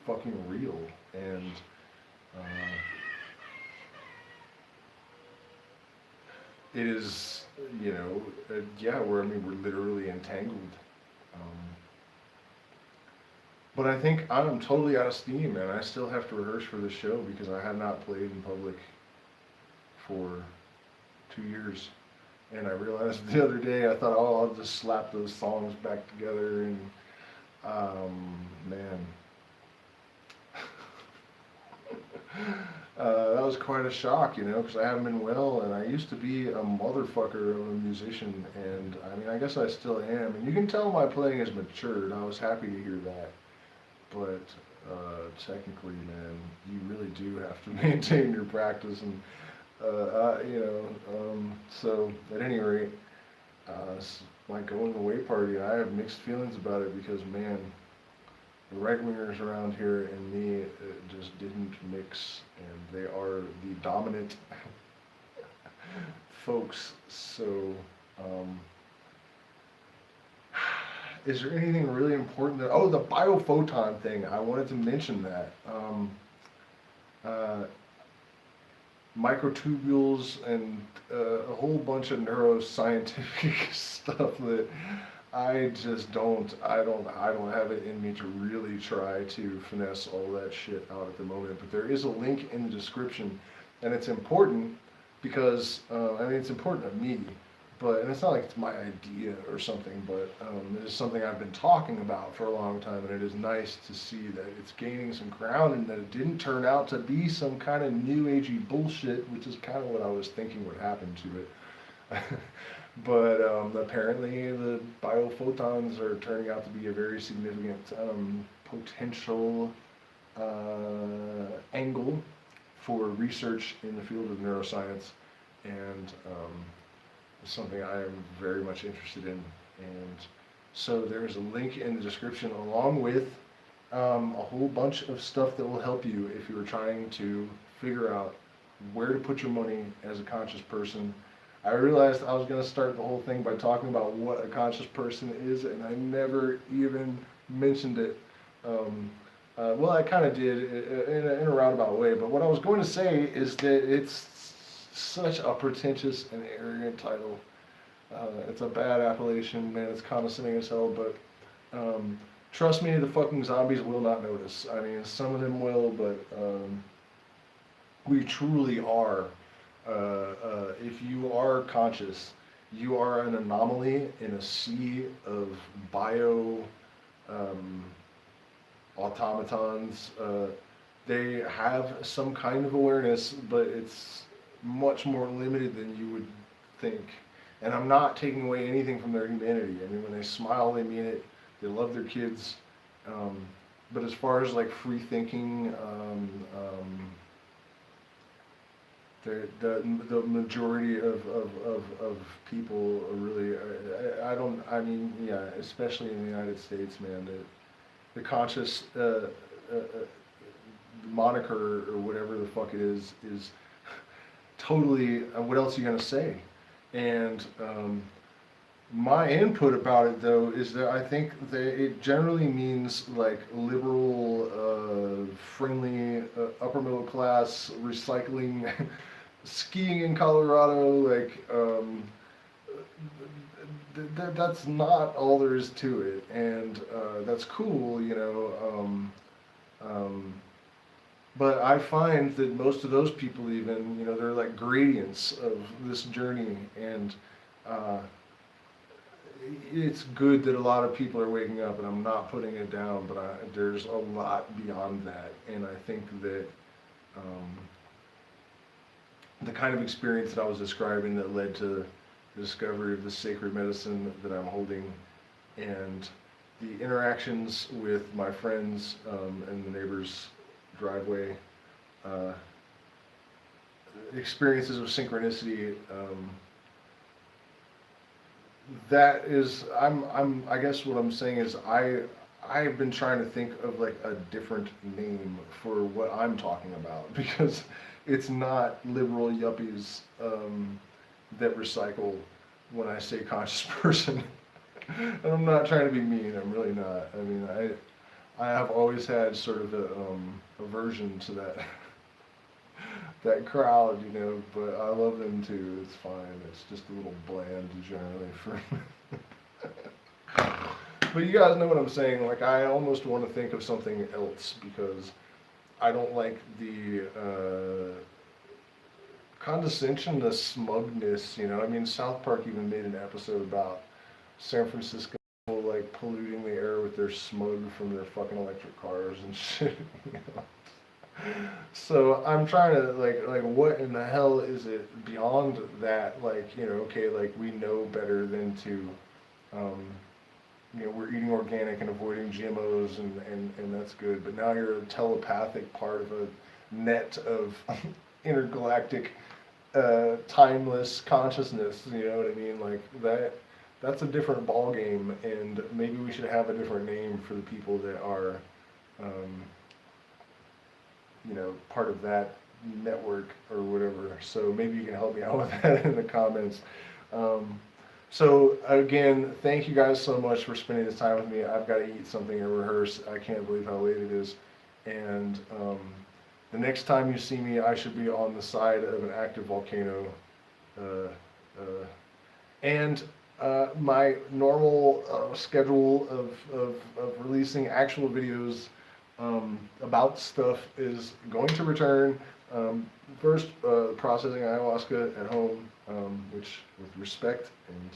fucking real, and uh, it is, you know, yeah, I mean, we're literally entangled. Um, but I think I'm totally out of steam, and I still have to rehearse for this show because I have not played in public for 2 years. And I realized the other day, I thought, oh, I'll just slap those songs back together, and man, that was quite a shock, you know, because I haven't been well, and I used to be a motherfucker of a musician, and I mean, I guess I still am, and you can tell my playing has matured. I was happy to hear that, but technically, man, you really do have to maintain your practice, and you know, so at any rate, it's my going away party, I have mixed feelings about it because, man, the right-wingers around here and me just didn't mix, and they are the dominant folks. So, is there anything really important that, oh, the biophoton thing, I wanted to mention that. uh, microtubules and a whole bunch of neuroscientific stuff that I don't have it in me to really try to finesse all that shit out at the moment. But there is a link in the description, and it's important because I mean it's important to me, but and it's not like it's my idea or something, but it is something I've been talking about for a long time, and it is nice to see that it's gaining some ground and that it didn't turn out to be some kind of new agey bullshit, which is kind of what I was thinking would happen to it. But apparently the bio-photons are turning out to be a very significant potential angle for research in the field of neuroscience, and something I am very much interested in. And so there's a link in the description along with a whole bunch of stuff that will help you if you are trying to figure out where to put your money as a conscious person. I realized I was going to start the whole thing by talking about what a conscious person is, and I never even mentioned it. Well, I kind of did in a roundabout way, but what I was going to say is that it's such a pretentious and arrogant title. It's a bad appellation, man. It's condescending as hell, but trust me, the fucking zombies will not notice. I mean, some of them will, but we truly are. If you are conscious, you are an anomaly in a sea of automatons. They have some kind of awareness, but it's much more limited than you would think. And I'm not taking away anything from their humanity. I mean, when they smile, they mean it. They love their kids. But as far as like free thinking, the majority of people are really, I mean, yeah, especially in the United States, man, the conscious moniker or whatever the fuck it is totally, what else are you gonna say? And my input about it though is that I think that it generally means like liberal, friendly, upper middle class, recycling, skiing in Colorado, like that's not all there is to it, and that's cool, you know. But I find that most of those people, even, you know, they're like gradients of this journey, and it's good that a lot of people are waking up, and I'm not putting it down, but there's a lot beyond that, and I think that the kind of experience that I was describing that led to the discovery of the sacred medicine that I'm holding, and the interactions with my friends and the neighbors' driveway, experiences of synchronicity, that is, I guess what I'm saying is I've been trying to think of like a different name for what I'm talking about, because it's not liberal yuppies that recycle when I say conscious person. And I'm not trying to be mean, I'm really not. I mean, I have always had sort of a aversion to that crowd, you know, but I love them too. It's fine. It's just a little bland generally for but you guys know what I'm saying. Like, I almost want to think of something else, because I don't like the condescension, the smugness, you know. I mean, South Park even made an episode about San Francisco, like, polluting the air with their smog from their fucking electric cars and shit, you know. So I'm trying to, like, what in the hell is it beyond that? Like, you know, okay, like, we know better than to, you know, we're eating organic and avoiding GMOs, and that's good, but now you're a telepathic part of a net of intergalactic, timeless consciousness, you know what I mean? Like, that's a different ball game, and maybe we should have a different name for the people that are, you know, part of that network or whatever. So maybe you can help me out with that in the comments. So again, thank you guys so much for spending this time with me. I've got to eat something and rehearse. I can't believe how late it is. And The next time you see me, I should be on the side of an active volcano. Uh, uh, and my normal schedule of releasing actual videos about stuff is going to return. First, processing ayahuasca at home, which with respect, and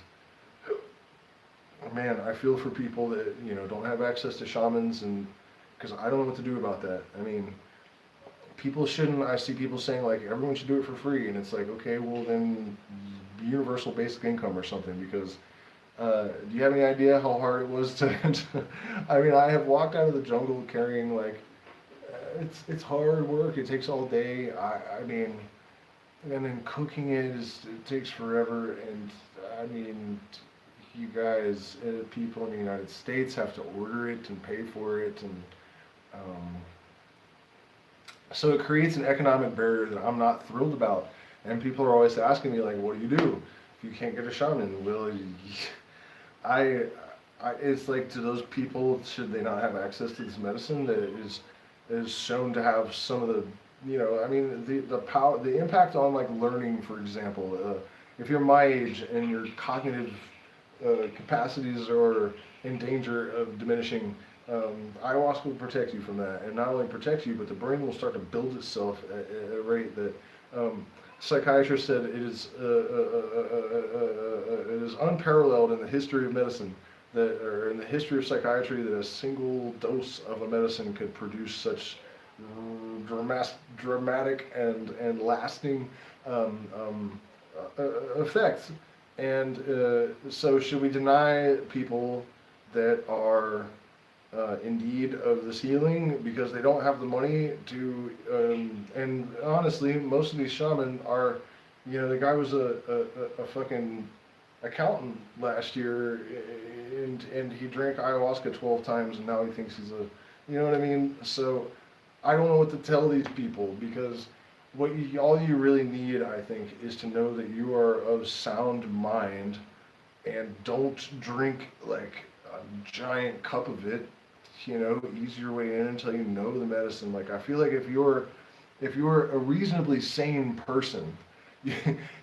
man, I feel for people that, you know, don't have access to shamans, and because I don't know what to do about that. I mean, people shouldn't, I see people saying like everyone should do it for free, and it's like, okay, well then universal basic income or something, because do you have any idea how hard it was to, I mean, I have walked out of the jungle carrying like, it's hard work, it takes all day, I mean, and then cooking it takes forever, and I mean, you guys, people in the United States have to order it and pay for it, and um, so it creates an economic barrier that I'm not thrilled about. And people are always asking me, like, what do you do if you can't get a shaman? Well, I, it's like, to those people, should they not have access to this medicine that is shown to have some of the, you know, I mean, the power, the impact on like learning, for example. If you're my age and your cognitive capacities are in danger of diminishing, ayahuasca will protect you from that, and not only protect you, but the brain will start to build itself at a rate that psychiatrists said it is unparalleled in the history of medicine, that, or in the history of psychiatry, that a single dose of a medicine could produce such dramatic and lasting effects. And so should we deny people that are in need of this healing because they don't have the money to, and honestly, most of these shaman are, you know, the guy was a fucking accountant last year, and he drank ayahuasca 12 times, and now he thinks he's a, you know what I mean? So I don't know what to tell these people, because all you really need, I think, is to know that you are of sound mind, and don't drink like a giant cup of it. You know, ease your way in until you know the medicine. Like, I feel like if you're a reasonably sane person,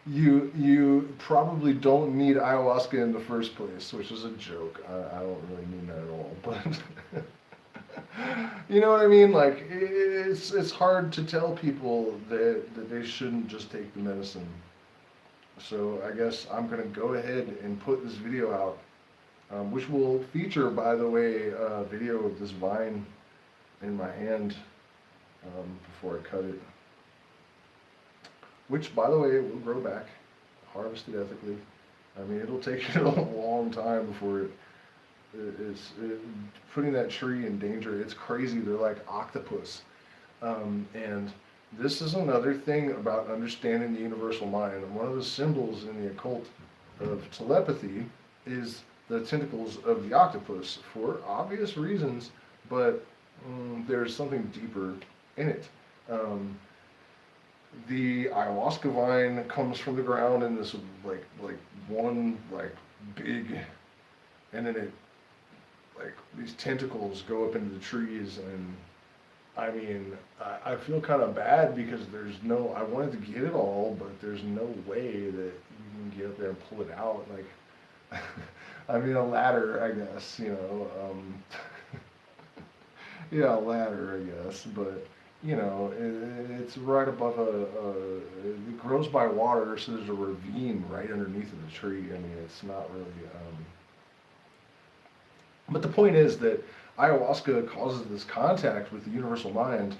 you probably don't need ayahuasca in the first place, which is a joke. I don't really mean that at all, but you know what I mean? Like, it's hard to tell people that they shouldn't just take the medicine. So I guess I'm gonna go ahead and put this video out, which will feature, by the way, a video of this vine in my hand before I cut it. Which, by the way, it will grow back, harvested ethically. I mean, it'll take a long time before it's putting that tree in danger. It's crazy. They're like octopus. And this is another thing about understanding the universal mind. And one of the symbols in the occult of telepathy is the tentacles of the octopus, for obvious reasons, but there's something deeper in it. The ayahuasca vine comes from the ground in this like one big, and then it, like, these tentacles go up into the trees, and I mean, I feel kind of bad because there's no, I wanted to get it all, but there's no way that you can get up there and pull it out. Like, I mean, a ladder, I guess, you know, yeah, a ladder, I guess, but, you know, it's right above it grows by water, so there's a ravine right underneath of the tree. I mean, it's not really, but the point is that ayahuasca causes this contact with the universal mind,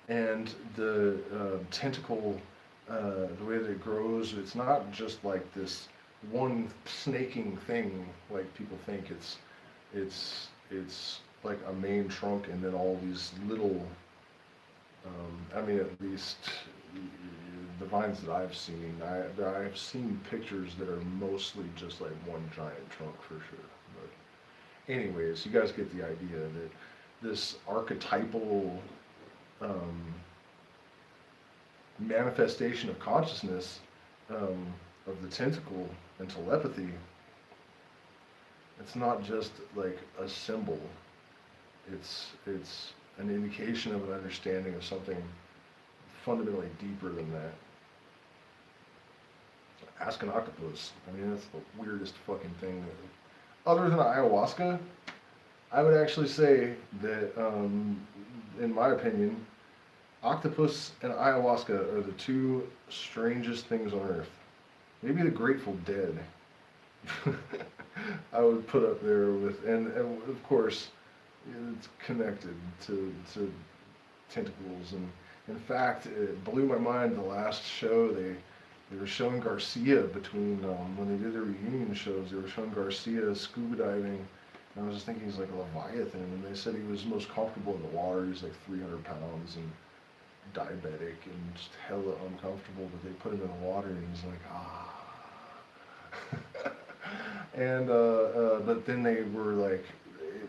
and the tentacle, the way that it grows, it's not just like this one snaking thing like people think. It's like a main trunk, and then all these little, I mean, at least the vines that I've seen, I've seen pictures that are mostly just like one giant trunk for sure. But anyways, you guys get the idea that this archetypal manifestation of consciousness, of the tentacle and telepathy, it's not just like a symbol. It's an indication of an understanding of something fundamentally deeper than that. Ask an octopus. I mean, that's the weirdest fucking thing. Other than ayahuasca, I would actually say that, in my opinion, octopus and ayahuasca are the two strangest things on earth. Maybe the Grateful Dead. I would put up there with, and of course, it's connected to tentacles. And in fact, it blew my mind the last show. They were showing Garcia between, when they did their reunion shows, they were showing Garcia scuba diving. And I was just thinking he's like a Leviathan. And they said he was most comfortable in the water. He's like 300 pounds and diabetic and just hella uncomfortable. But they put him in the water and he's like, ah. And but then they were like,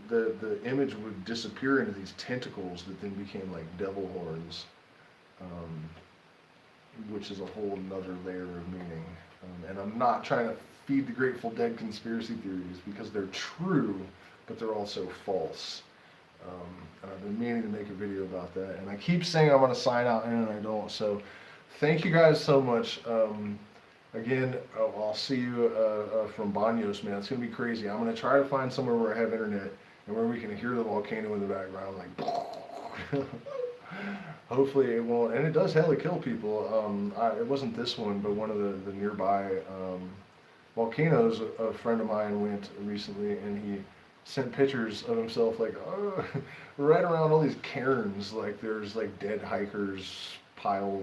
the image would disappear into these tentacles that then became like devil horns, which is a whole nother layer of meaning. And I'm not trying to feed the Grateful Dead conspiracy theories because they're true, but they're also false. And I've been meaning to make a video about that, and I keep saying I'm going to sign out and I don't. So thank you guys so much. Again, I'll see you from Banos, man. It's going to be crazy. I'm going to try to find somewhere where I have internet and where we can hear the volcano in the background, like hopefully it won't, and it does hella kill people. It wasn't this one, but one of the nearby volcanoes. A friend of mine went recently, and he sent pictures of himself, like, right around all these cairns. Like, there's like dead hikers,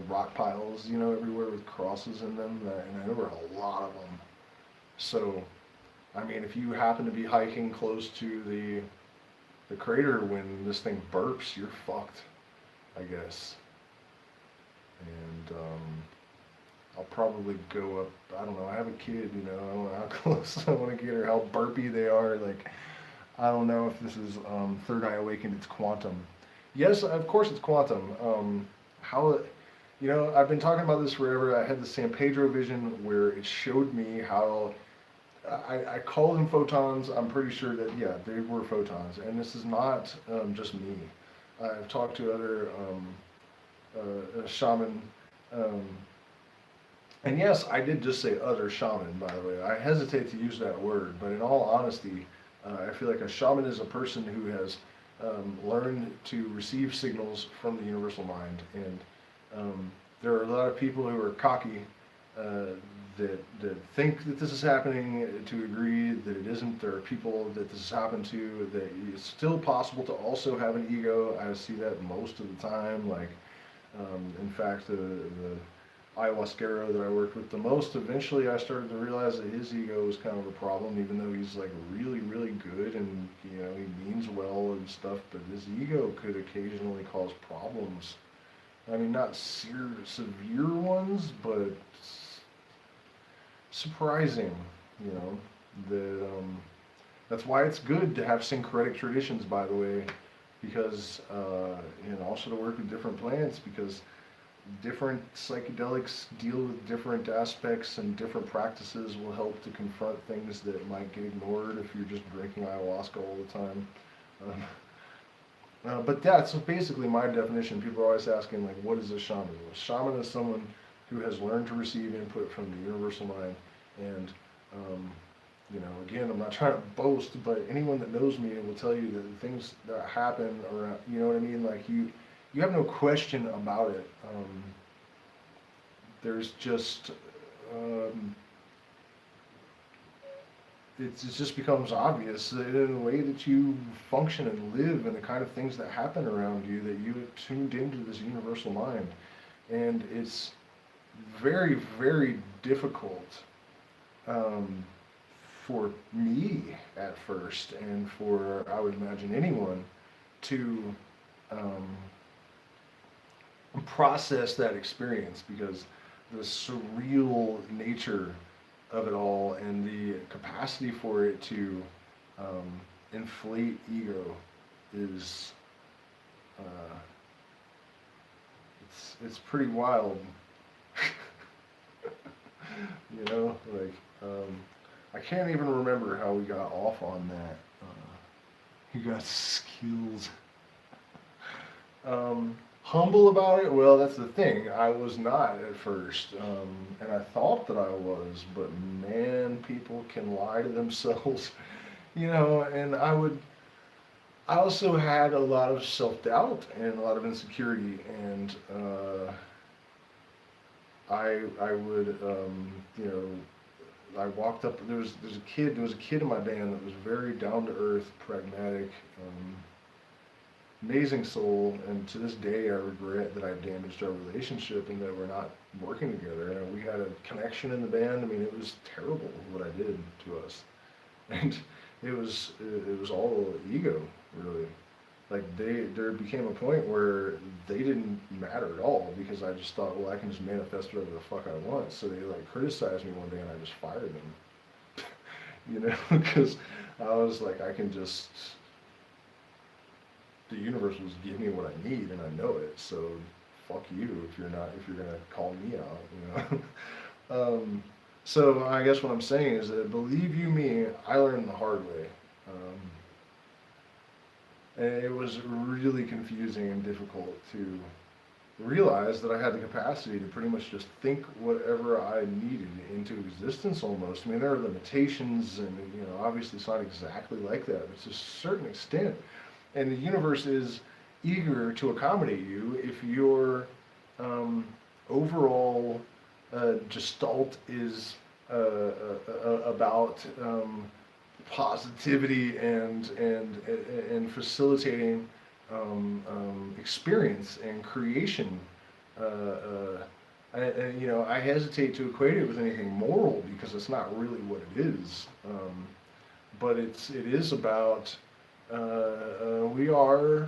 rock piles, you know, everywhere with crosses in them, and there were a lot of them. So, I mean, if you happen to be hiking close to the crater when this thing burps, you're fucked, I guess. And I'll probably go up, I don't know, I have a kid, you know, I don't know how close I want to get her, how burpy they are. Like, I don't know if this is Third Eye Awakened, it's quantum. Yes, of course it's quantum. How, you know, I've been talking about this forever. I had the San Pedro vision where it showed me how, I call them photons. I'm pretty sure that, yeah, they were photons. And this is not just me. I've talked to other shaman, and yes, I did just say other shaman, by the way. I hesitate to use that word, but in all honesty, I feel like a shaman is a person who has learned to receive signals from the universal mind. And there are a lot of people who are cocky that think that this is happening to agree that it isn't. There are people that this has happened to, that it's still possible to also have an ego. I see that most of the time. Like, in fact, the ayahuasquero that I worked with the most, eventually I started to realize that his ego was kind of a problem, even though he's like really, really good and, you know, he means well and stuff, but his ego could occasionally cause problems. I mean, not severe ones, but surprising, you know, that, that's why it's good to have syncretic traditions, by the way, because, and also to work with different plants, because different psychedelics deal with different aspects, and different practices will help to confront things that might get ignored if you're just drinking ayahuasca all the time. But that's basically my definition. People are always asking, like, what is a shaman? A shaman is someone who has learned to receive input from the universal mind. And, you know, again, I'm not trying to boast, but anyone that knows me will tell you that the things that happen around, you know what I mean? Like, you have no question about it. There's just, it just becomes obvious that in the way that you function and live and the kind of things that happen around you, that you have tuned into this universal mind. And it's very, very difficult for me at first, and for, I would imagine, anyone to process that experience, because the surreal nature of it all and the capacity for it to inflate ego is it's pretty wild. You know, like, I can't even remember how we got off on that. You got skills. Humble about it? Well, that's the thing. I was not at first, and I thought that I was, but man, people can lie to themselves, And I also had a lot of self-doubt and a lot of insecurity, and I would, I walked up. There was a kid in my band that was very down to earth, pragmatic. Amazing soul, and to this day I regret that I damaged our relationship and that we're not working together. We had a connection in the band. I mean, it was terrible what I did to us, and it was all ego, really. Like there became a point where they didn't matter at all because I just thought, well, I can just manifest whatever the fuck I want. So they like criticized me one day and I just fired them, because I was like, I can just the universe will just give me what I need, and I know it. So fuck you if you're gonna call me out, So I guess what I'm saying is that believe you me, I learned the hard way, and it was really confusing and difficult to realize that I had the capacity to pretty much just think whatever I needed into existence almost. I mean, there are limitations, and obviously it's not exactly like that, but to a certain extent. And the universe is eager to accommodate you if your overall gestalt is about positivity and facilitating experience and creation. I hesitate to equate it with anything moral because it's not really what it is. But it is about we are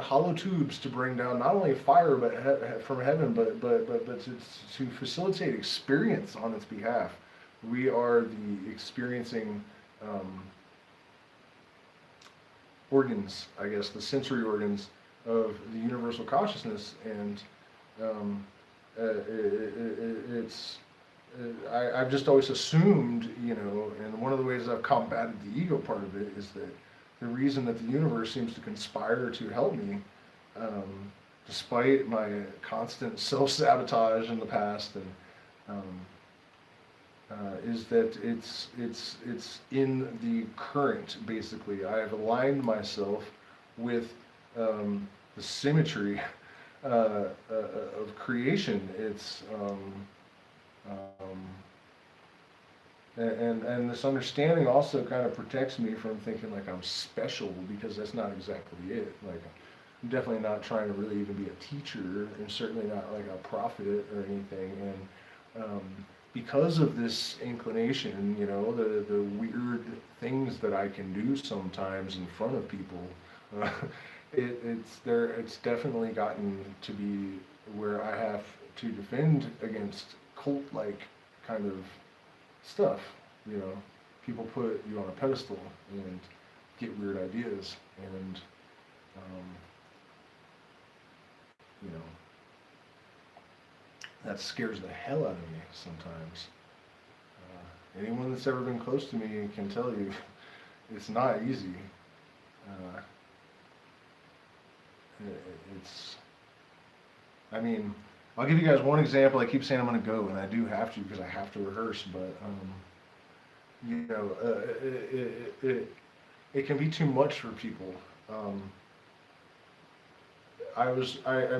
hollow tubes to bring down not only fire but from heaven, but to facilitate experience on its behalf. We are the experiencing organs, I guess, the sensory organs of the universal consciousness, and I've just always assumed, and one of the ways I've combated the ego part of it is that the reason that the universe seems to conspire to help me, despite my constant self-sabotage in the past, and is that it's in the current. Basically, I have aligned myself with the symmetry of creation. It's and this understanding also kind of protects me from thinking like I'm special, because that's not exactly it. Like, I'm definitely not trying to really even be a teacher, and certainly not like a prophet or anything. And because of this inclination, the weird things that I can do sometimes in front of people, it's definitely gotten to be where I have to defend against cult-like kind of stuff. People put you on a pedestal and get weird ideas, and that scares the hell out of me sometimes. Anyone that's ever been close to me can tell you it's not easy. I mean, I'll give you guys one example. I keep saying I'm going to go, and I do have to because I have to rehearse, but it can be too much for people. I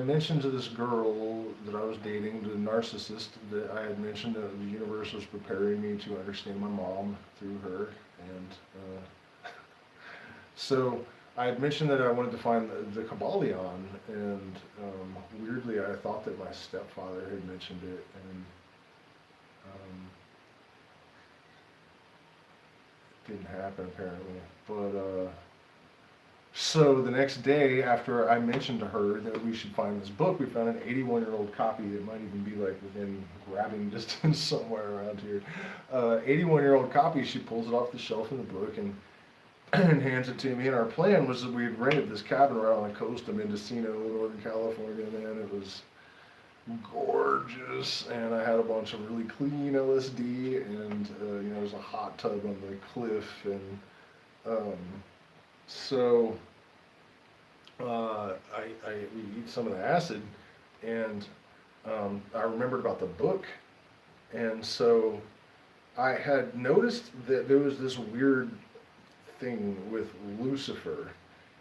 mentioned to this girl that I was dating, the narcissist, that I had mentioned that the universe was preparing me to understand my mom through her, and so I had mentioned that I wanted to find the Kabbalion, and weirdly I thought that my stepfather had mentioned it, and it didn't happen apparently, but so the next day, after I mentioned to her that we should find this book, we found an 81-year-old copy that might even be like within grabbing distance somewhere around here. 81-year-old copy. She pulls it off the shelf in the book and hands it to me. And our plan was that we had rented this cabin right on the coast of Mendocino, Northern California. Man, it was gorgeous, and I had a bunch of really clean LSD, and there's a hot tub on the cliff, and so we eat some of the acid, and I remembered about the book, and so I had noticed that there was this weird thing with Lucifer,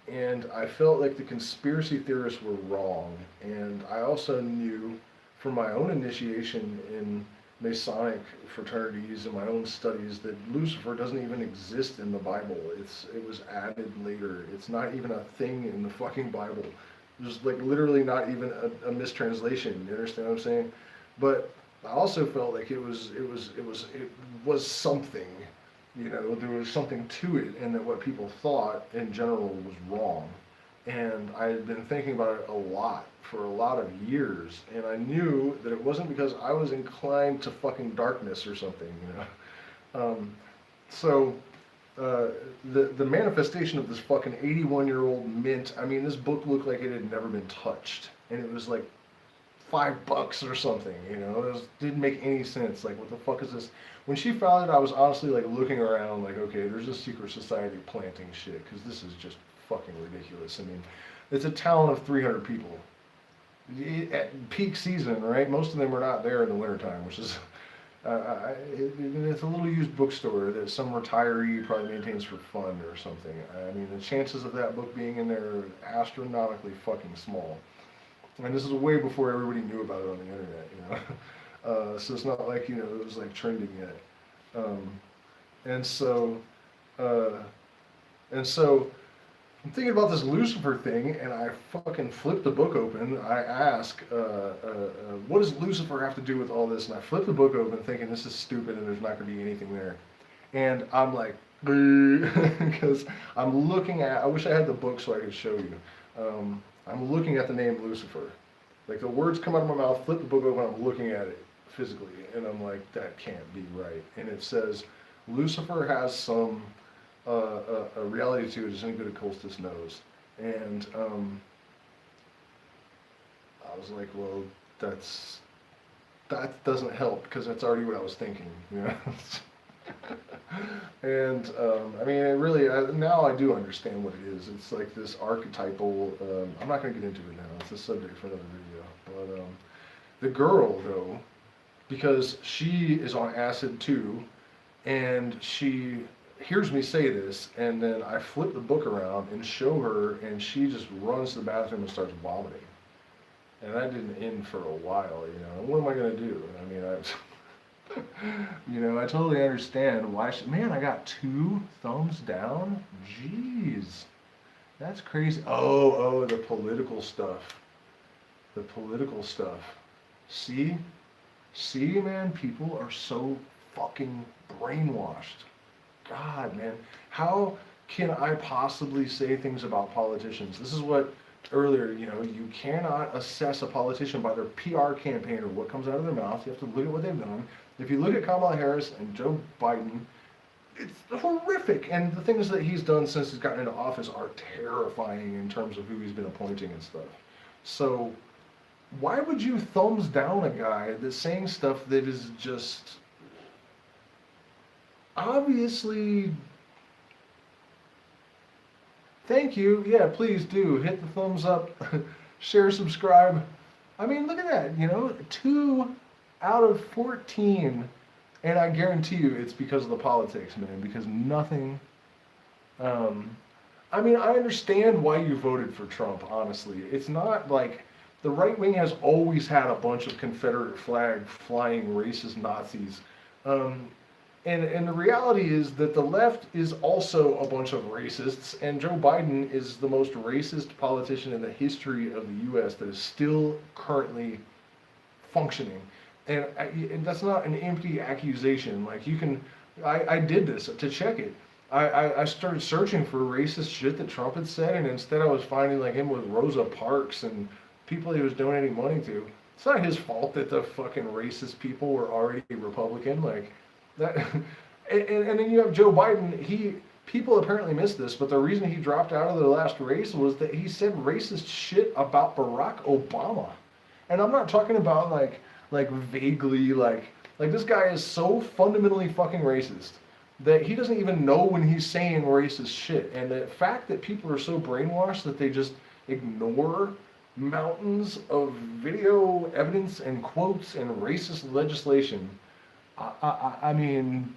and I felt like the conspiracy theorists were wrong. And I also knew from my own initiation in Masonic fraternities and my own studies that Lucifer doesn't even exist in the Bible. It was added later. It's not even a thing in the fucking Bible. There's like literally not even a mistranslation. You understand what I'm saying? But I also felt like it was something. You know, there was something to it, and that what people thought in general was wrong. And I had been thinking about it a lot for a lot of years, and I knew that it wasn't because I was inclined to fucking darkness or something, you know. So the manifestation of this fucking 81-year-old mint. I mean, this book looked like it had never been touched, and it was like $5 or something, you know. Didn't make any sense. Like, what the fuck is this? When she found it, I was honestly like looking around, like, okay, there's a secret society planting shit, because this is just fucking ridiculous. I mean, it's a town of 300 people at peak season, right? Most of them are not there in the wintertime, which is it's a little used bookstore that some retiree probably maintains for fun or something. I mean, the chances of that book being in there are astronomically fucking small. And this is way before everybody knew about it on the internet, you know. So it's not like, you know, it was like trending yet. And so, uh, and so I'm thinking about this Lucifer thing, and I fucking flip the book open. I ask, what does Lucifer have to do with all this? And I flip the book open thinking this is stupid and there's not going to be anything there. And I'm like, because I'm looking at, I wish I had the book so I could show you. I'm looking at the name Lucifer. Like, the words come out of my mouth, flip the book open, I'm looking at it physically, and I'm like, that can't be right. And it says, Lucifer has some a reality to it as anybody close knows. And I was like, well, that doesn't help, because that's already what I was thinking, you know. And I mean, it really, now I do understand what it is. It's like this archetypal, I'm not going to get into it now, it's a subject for another video, but the girl, though, because she is on acid too, and she hears me say this, and then I flip the book around and show her, and she just runs to the bathroom and starts vomiting. And that didn't end for a while, you know. What am I going to do? I mean, you know, I totally understand why man, I got 2 thumbs down? Jeez. That's crazy. Oh, the political stuff. The political stuff. See, man, people are so fucking brainwashed. God, man, how can I possibly say things about politicians? This is what earlier, you know, you cannot assess a politician by their PR campaign or what comes out of their mouth. You have to look at what they've done. If you look at Kamala Harris and Joe Biden, it's horrific. And the things that he's done since he's gotten into office are terrifying in terms of who he's been appointing and stuff. So why would you thumbs down a guy that's saying stuff that is just obviously... Thank you. Yeah, please do. Hit the thumbs up, share, subscribe. I mean, look at that, you know, 2 out of 14. And I guarantee you it's because of the politics, man, because nothing... I mean, I understand why you voted for Trump, honestly. It's not like... The right wing has always had a bunch of Confederate flag flying racist Nazis. And the reality is that the left is also a bunch of racists, and Joe Biden is the most racist politician in the history of the U.S. that is still currently functioning. And that's not an empty accusation. Like, you can, I did this to check it. I started searching for racist shit that Trump had said, and instead I was finding like him with Rosa Parks and people he was donating money to. It's not his fault that the fucking racist people were already Republican. Like, that, and then you have Joe Biden. People apparently missed this, but the reason he dropped out of the last race was that he said racist shit about Barack Obama. And I'm not talking about like vaguely like this guy is so fundamentally fucking racist that he doesn't even know when he's saying racist shit. And the fact that people are so brainwashed that they just ignore mountains of video evidence and quotes and racist legislation. I mean,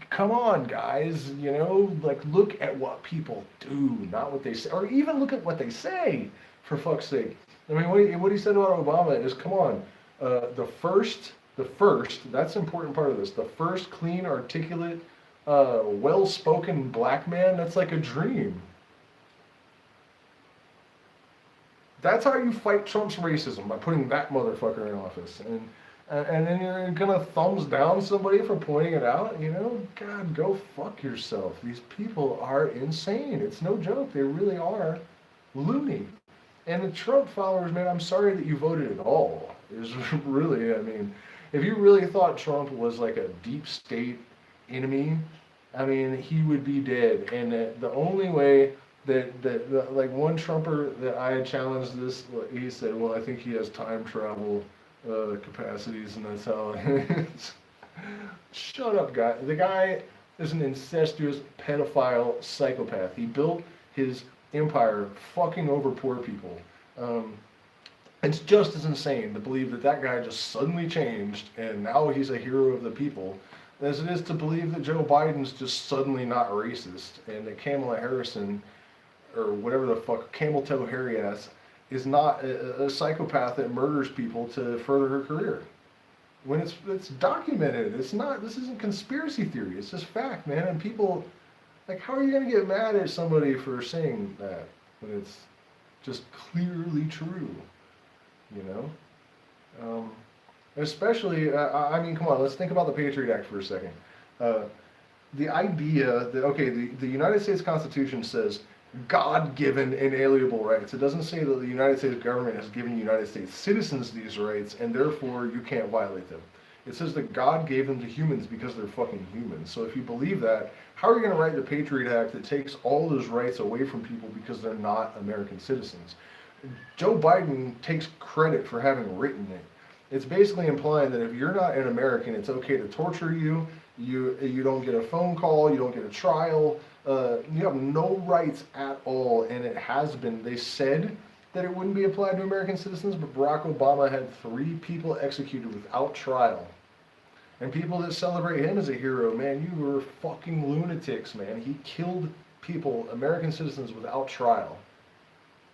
come on, guys, you know, like look at what people do, not what they say, or even look at what they say, for fuck's sake. I mean, what he said about Obama is, come on, the first, that's the important part of this, the first clean, articulate, well-spoken black man, that's like a dream. That's how you fight Trump's racism, by putting that motherfucker in office. And then you're gonna thumbs down somebody for pointing it out, you know? God, go fuck yourself. These people are insane. It's no joke. They really are loony. And the Trump followers, man, I'm sorry that you voted at all. Is really, I mean, if you really thought Trump was like a deep state enemy, I mean, he would be dead. And the only way that like one Trumper that I had challenged this, he said, well, I think he has time travel capacities, and that's how it is. Shut up, guy. The guy is an incestuous pedophile psychopath. He built his empire fucking over poor people. It's just as insane to believe that that guy just suddenly changed and now he's a hero of the people as it is to believe that Joe Biden's just suddenly not racist and that Kamala Harrison, or whatever the fuck, Camel Toe Hairy Ass, is not a psychopath that murders people to further her career. When it's documented, it's not, this isn't conspiracy theory, it's just fact, man. And people, like, how are you gonna get mad at somebody for saying that when it's just clearly true, you know? Especially, I mean, come on, let's think about the Patriot Act for a second. The idea that, okay, the United States Constitution says God-given inalienable rights. It doesn't say that the United States government has given United States citizens these rights and therefore you can't violate them. It says that God gave them to humans because they're fucking humans. So if you believe that, how are you going to write the Patriot Act that takes all those rights away from people because they're not American citizens? Joe Biden takes credit for having written it. It's basically implying that if you're not an American, it's okay to torture you. You don't get a phone call, you don't get a trial, you have no rights at all, and it has been. They said that it wouldn't be applied to American citizens, but Barack Obama had 3 people executed without trial. And people that celebrate him as a hero, man, you were fucking lunatics, man. He killed people, American citizens, without trial.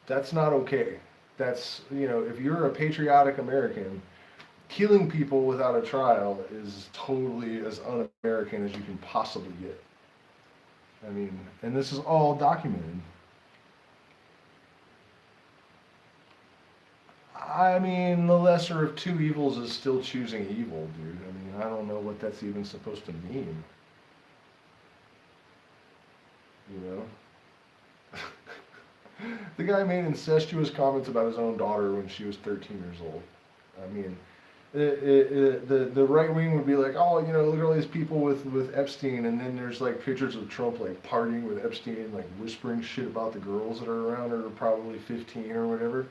That's not okay. That's, you know, if you're a patriotic American, killing people without a trial is totally as un-American as you can possibly get. I mean, and this is all documented. I mean, the lesser of two evils is still choosing evil, dude. I mean, I don't know what that's even supposed to mean. You know? The guy made incestuous comments about his own daughter when she was 13 years old. I mean, the right wing would be like, oh, you know, look at all these people with Epstein, and then there's like pictures of Trump like partying with Epstein, like whispering shit about the girls that are around her, probably 15 or whatever.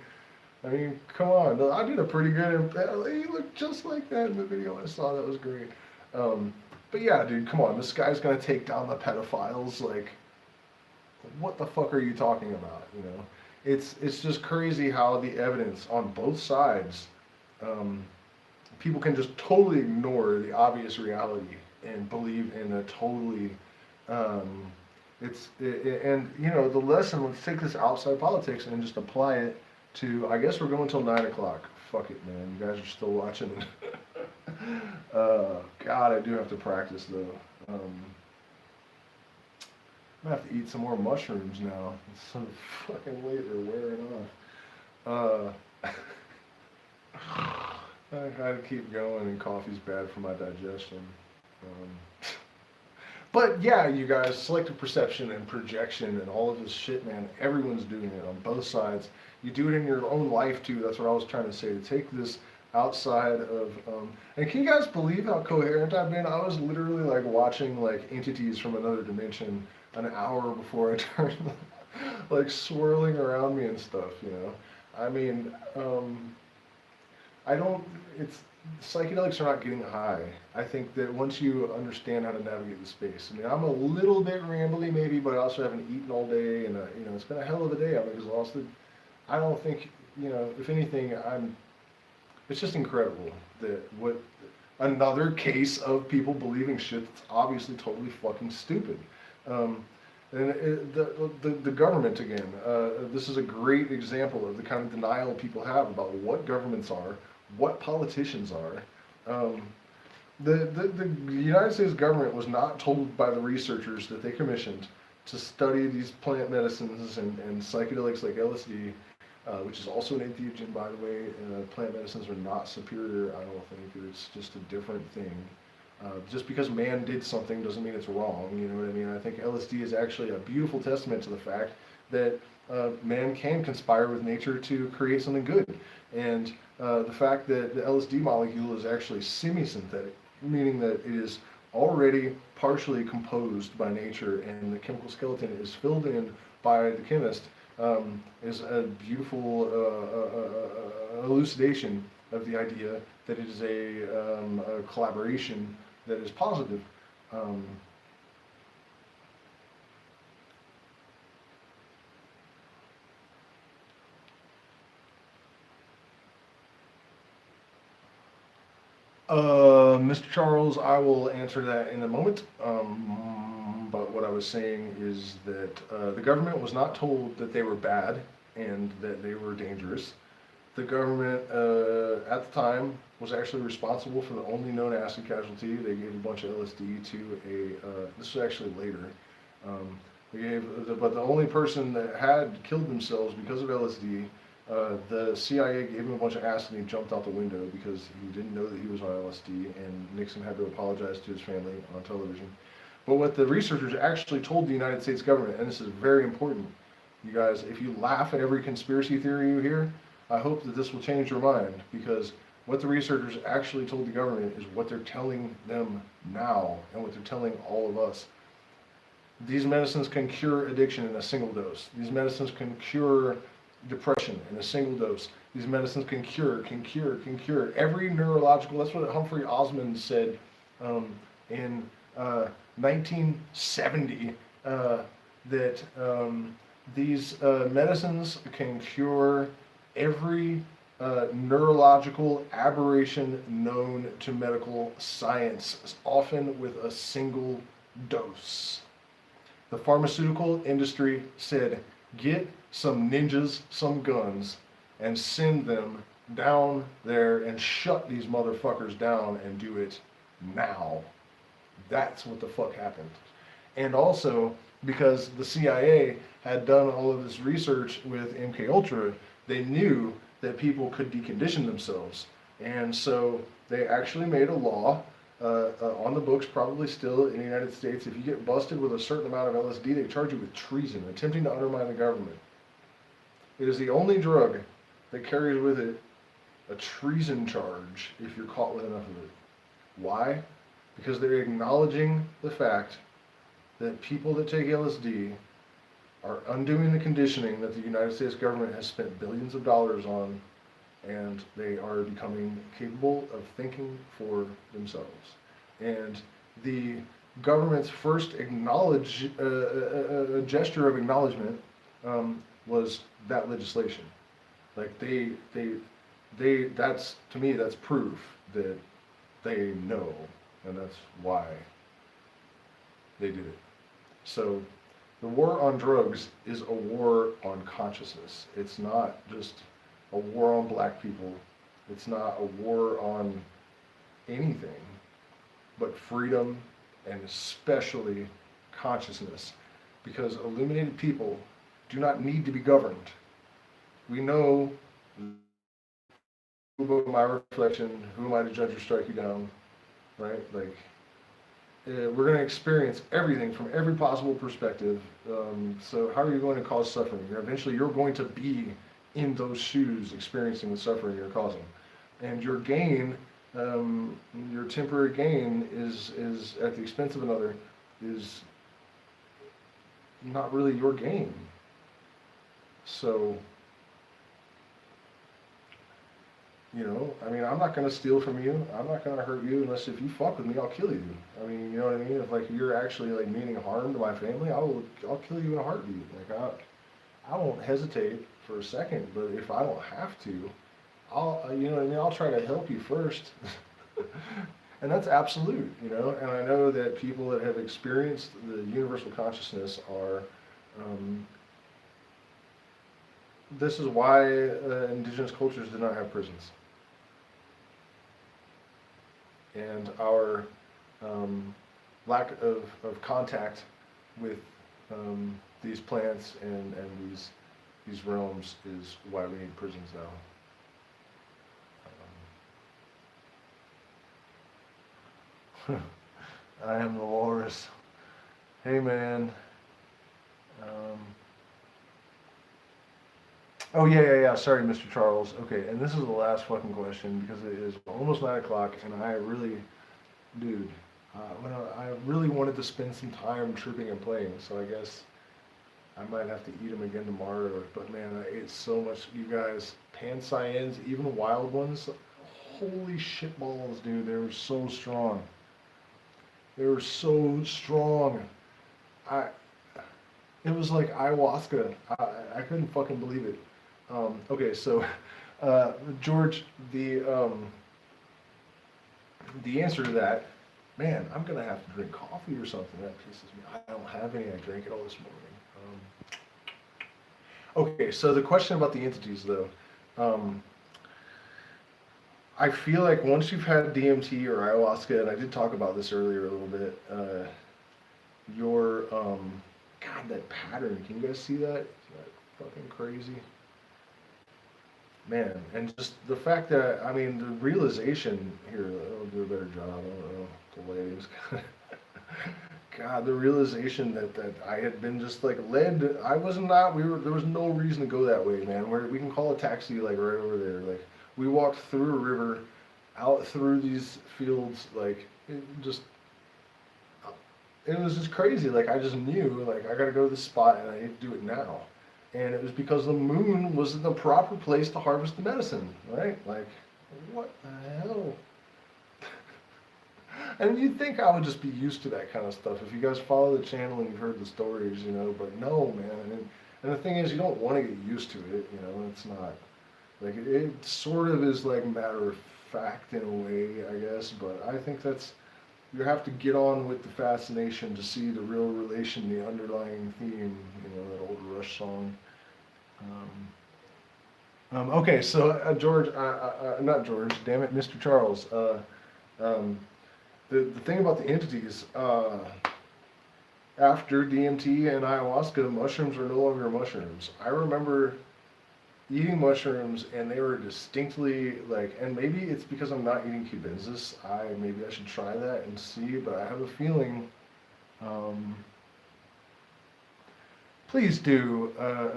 I mean, come on, I did a pretty good, he looked just like that in the video I saw, that was great. But yeah, dude, come on, this guy's gonna take down the pedophiles, like, what the fuck are you talking about, you know? It's just crazy how the evidence on both sides, people can just totally ignore the obvious reality and believe in a totally, and you know, the lesson, let's take this outside politics and just apply it to, I guess we're going till 9 o'clock. Fuck it, man. You guys are still watching. God, I do have to practice though. I'm gonna have to eat some more mushrooms now. It's so fucking late, they're wearing off. I gotta keep going, and coffee's bad for my digestion. But yeah, you guys, selective perception and projection and all of this shit, man, everyone's doing it on both sides. You do it in your own life too, that's what I was trying to say, to take this outside of, and can you guys believe how coherent I've been? I was literally like watching like entities from another dimension an hour before I turned, like swirling around me and stuff, you know? I mean, I don't, it's, psychedelics are not getting high. I think that once you understand how to navigate the space, I mean, I'm a little bit rambly maybe, but I also haven't eaten all day, and you know, it's been a hell of a day. I'm exhausted. I don't think, if anything, it's just incredible that what, another case of people believing shit that's obviously totally fucking stupid. Um, and the government, again, this is a great example of the kind of denial people have about what governments are, what politicians are. Um, the United States government was not told by the researchers that they commissioned to study these plant medicines and psychedelics like LSD, which is also an entheogen, by the way. Plant medicines are not superior, I don't think. It's just a different thing. Just because man did something doesn't mean it's wrong, you know what I mean? I think LSD is actually a beautiful testament to the fact that man can conspire with nature to create something good. And the fact that the LSD molecule is actually semi-synthetic, meaning that it is already partially composed by nature and the chemical skeleton is filled in by the chemist, is a beautiful elucidation of the idea that it is a collaboration that is positive. Um, Mr. Charles, I will answer that in a moment. But what I was saying is that the government was not told that they were bad and that they were dangerous. The government at the time was actually responsible for the only known acid casualty. They gave a bunch of LSD to this was actually later. Um, but the only person that had killed themselves because of LSD, the CIA gave him a bunch of acid and he jumped out the window because he didn't know that he was on LSD, and Nixon had to apologize to his family on television. But what the researchers actually told the United States government, and this is very important, you guys, if you laugh at every conspiracy theory you hear, I hope that this will change your mind, because what the researchers actually told the government is what they're telling them now and what they're telling all of us. These medicines can cure addiction in a single dose. These medicines can cure depression in a single dose. These medicines can cure every neurological. That's what Humphrey Osmond said in 1970, that these medicines can cure every neurological aberration known to medical science, often with a single dose. The pharmaceutical industry said, get some ninjas some guns and send them down there and shut these motherfuckers down and do it now. That's what the fuck happened. And also, because the CIA had done all of this research with MK Ultra, they knew that people could decondition themselves. And so they actually made a law on the books, probably still in the United States. If you get busted with a certain amount of LSD, they charge you with treason, attempting to undermine the government. It is the only drug that carries with it a treason charge if you're caught with enough of it. Why? Because they're acknowledging the fact that people that take LSD are undoing the conditioning that the United States government has spent billions of dollars on, and they are becoming capable of thinking for themselves. And the government's first gesture of acknowledgement was that legislation. Like that's, to me, that's proof that they know, and that's why they did it. So the war on drugs is a war on consciousness. It's not just a war on black people. It's not a war on anything but freedom, and especially consciousness. Because illuminated people do not need to be governed. We know, who am I reflection, who am I to judge or strike you down, right? Like, we're going to experience everything from every possible perspective. So how are you going to cause suffering? Eventually you're going to be in those shoes experiencing the suffering you're causing. And your gain, your temporary gain is at the expense of another, is not really your gain. So, I mean, I'm not going to steal from you. I'm not going to hurt you unless if you fuck with me, I'll kill you. I mean, you know what I mean? If like you're actually like meaning harm to my family, I'll kill you in a heartbeat. Like I won't hesitate for a second, but if I don't have to, you know what I mean, I'll try to help you first. And that's absolute, you know, and I know that people that have experienced the universal consciousness are, um, this is why indigenous cultures did not have prisons. And our lack of contact with these plants and these realms is why we need prisons now. I am the walrus. Hey man. Um, oh yeah. Sorry, Mr. Charles. Okay, and this is the last fucking question because it is almost 9 o'clock, and I really, dude, I really wanted to spend some time tripping and playing. So I guess I might have to eat them again tomorrow. But man, I ate so much. You guys, pancyans, even wild ones. Holy shit balls, dude! They were so strong. They were so strong. I, it was like ayahuasca. I couldn't fucking believe it. Okay, so George, the answer to that, man, I'm gonna have to drink coffee or something. That pisses me. I don't have any. I drank it all this morning. Okay, so the question about the entities, though. Um, I feel like once you've had DMT or ayahuasca, and I did talk about this earlier a little bit, your God, that pattern. Can you guys see that? Is that fucking crazy? Man, and just the fact that, I mean, the realization here, I'll do a better job, I don't know, the ladies. God, the realization that I had been just like led, I was not, there was no reason to go that way, man. We can call a taxi like right over there. Like, we walked through a river, out through these fields, like, it was just crazy. Like, I just knew, like, I gotta go to this spot and I need to do it now. And it was because the moon was in the proper place to harvest the medicine, right? Like, what the hell? And you'd think I would just be used to that kind of stuff if you guys follow the channel and you've heard the stories, you know, but no, man. And the thing is, you don't want to get used to it, you know, it's not, like, it sort of is like matter of fact in a way, I guess, but I think you have to get on with the fascination to see the real relation, the underlying theme, you know, that old Rush song. Okay, so George, not George, damn it, Mr. Charles. Um, the thing about the entities, after DMT and ayahuasca, mushrooms are no longer mushrooms. I remember eating mushrooms and they were distinctly like, and maybe it's because I'm not eating cubensis. Maybe I should try that and see, but I have a feeling. Please do have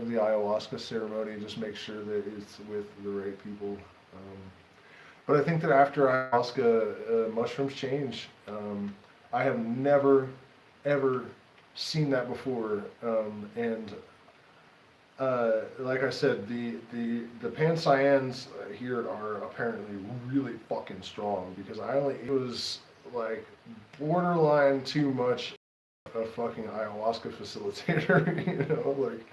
the ayahuasca ceremony. Just make sure that it's with the right people. But I think that after ayahuasca, mushrooms change. I have never, ever seen that before. And like I said, the pancyans here are apparently really fucking strong because it was like borderline too much a fucking ayahuasca facilitator, you know, like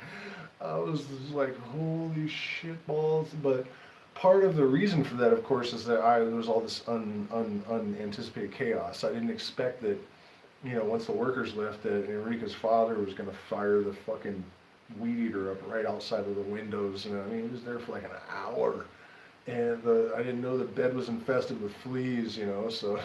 I was just like, holy shit balls. But part of the reason for that, of course, is that there was all this unanticipated chaos. I didn't expect that, you know, once the workers left, that Enrica's father was going to fire the fucking weed eater up right outside of the windows. You know, I mean, he was there for like an hour. And I didn't know the bed was infested with fleas, you know, so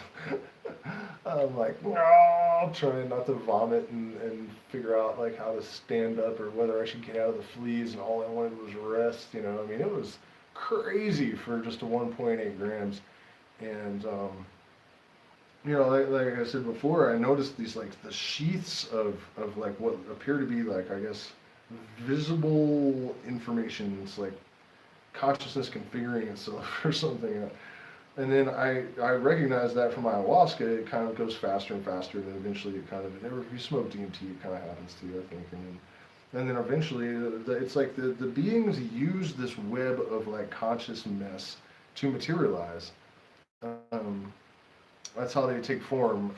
I'm like, no, trying not to vomit and figure out like how to stand up or whether I should get out of the fleas, and all I wanted was rest, you know. I mean, it was crazy for just a 1.8 grams. And, you know, like I said before, I noticed these like the sheaths of like what appear to be like, I guess, visible information. It's like consciousness configuring itself or something. And then I recognize that from ayahuasca, it kind of goes faster and faster, and then eventually it kind of, if you smoke DMT, it kind of happens to you, I think. And then eventually, it's like the beings use this web of like conscious mess to materialize. That's how they take form.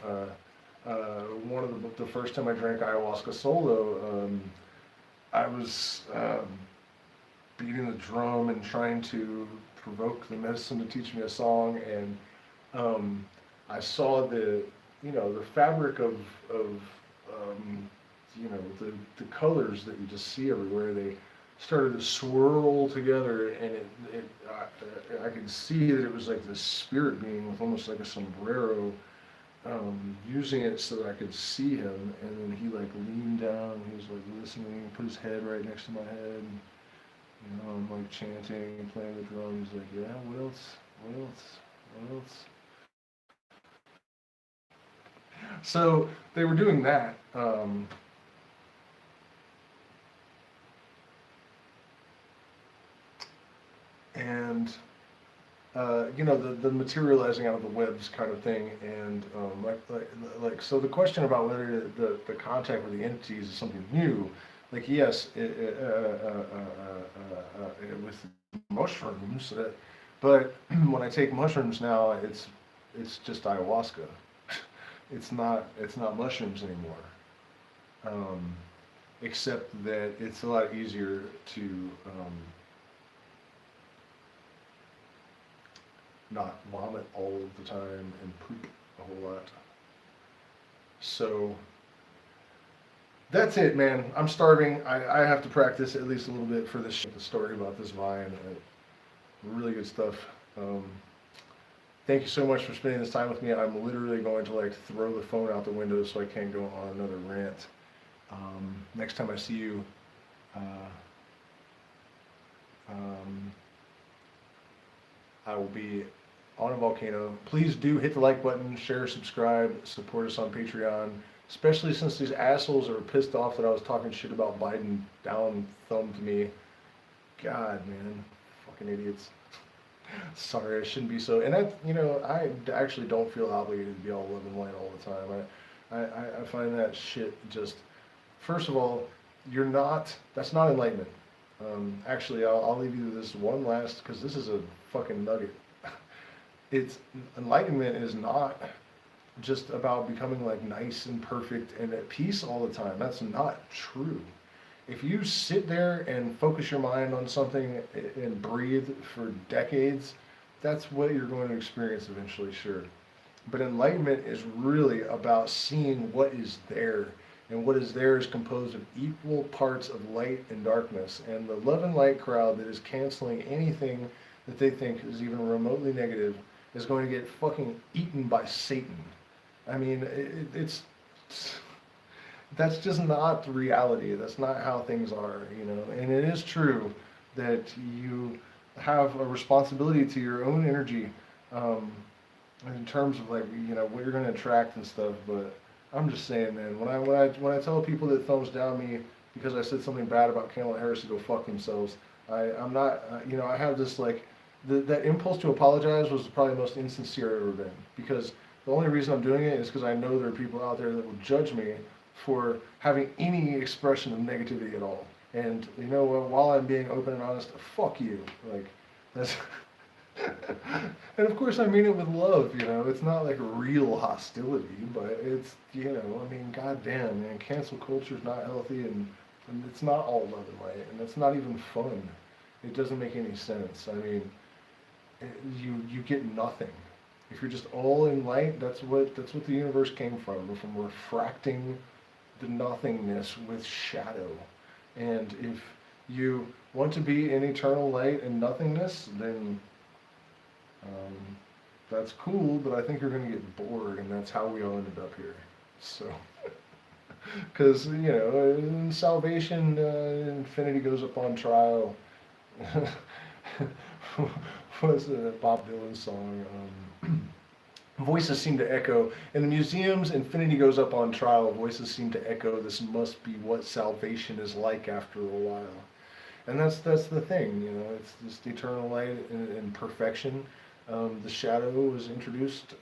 one of the first time I drank ayahuasca solo, I was beating the drum and trying to provoke the medicine to teach me a song, and I saw the fabric of the colors that you just see everywhere. They started to swirl together, and I could see that it was like this spirit being with almost like a sombrero, using it so that I could see him. And then he like leaned down, he was like listening, put his head right next to my head, and, I'm like chanting and playing the drums. He's like, yeah, what else? What else? What else? So they were doing that. And the materializing out of the webs kind of thing, and so the question about whether the contact with the entities is something new, like yes, with mushrooms, but when I take mushrooms now, it's just ayahuasca. It's not mushrooms anymore, except that it's a lot easier to not vomit all of the time and poop a whole lot. So that's it, man. I'm starving. I have to practice at least a little bit for this the story about this vine. Really good stuff. Thank you so much for spending this time with me. I'm literally going to like throw the phone out the window so I can't go on another rant. Next time I see you, I will be on a volcano. Please do hit the like button, share, subscribe, support us on Patreon, especially since these assholes are pissed off that I was talking shit about Biden down thumbed me. God, man, fucking idiots. Sorry, I shouldn't be so. And I actually don't feel obligated to be all love and light all the time. I find that shit just, first of all, that's not enlightenment. Actually, I'll leave you this one last, because this is a fucking nugget. Enlightenment is not just about becoming like nice and perfect and at peace all the time. That's not true. If you sit there and focus your mind on something and breathe for decades, that's what you're going to experience eventually, sure. But enlightenment is really about seeing what is there. And what is there is composed of equal parts of light and darkness. And the love and light crowd that is canceling anything that they think is even remotely negative is going to get fucking eaten by Satan. I mean, that's just not the reality. That's not how things are, And it is true that you have a responsibility to your own energy, in terms of like, what you're going to attract and stuff. But I'm just saying, man, when I tell people that thumbs down me because I said something bad about Kamala Harris to go fuck themselves, I'm not, I have this like, that impulse to apologize was probably the most insincere I've ever been, because the only reason I'm doing it is because I know there are people out there that will judge me for having any expression of negativity at all. And while I'm being open and honest, fuck you. Like, that's and of course I mean it with love, it's not like real hostility, but it's, goddamn, man, cancel culture is not healthy, and it's not all love and light, and it's not even fun. It doesn't make any sense. I mean, you get nothing. If you're just all in light, that's what the universe came from refracting the nothingness with shadow. And if you want to be in eternal light and nothingness, then that's cool, but I think you're going to get bored, and that's how we all ended up here. So, because, in salvation, infinity goes up on trial. Was a Bob Dylan song. Voices seem to echo. In the museums, infinity goes up on trial. Voices seem to echo, this must be what salvation is like after a while. And that's the thing, it's this eternal light and perfection. The shadow was introduced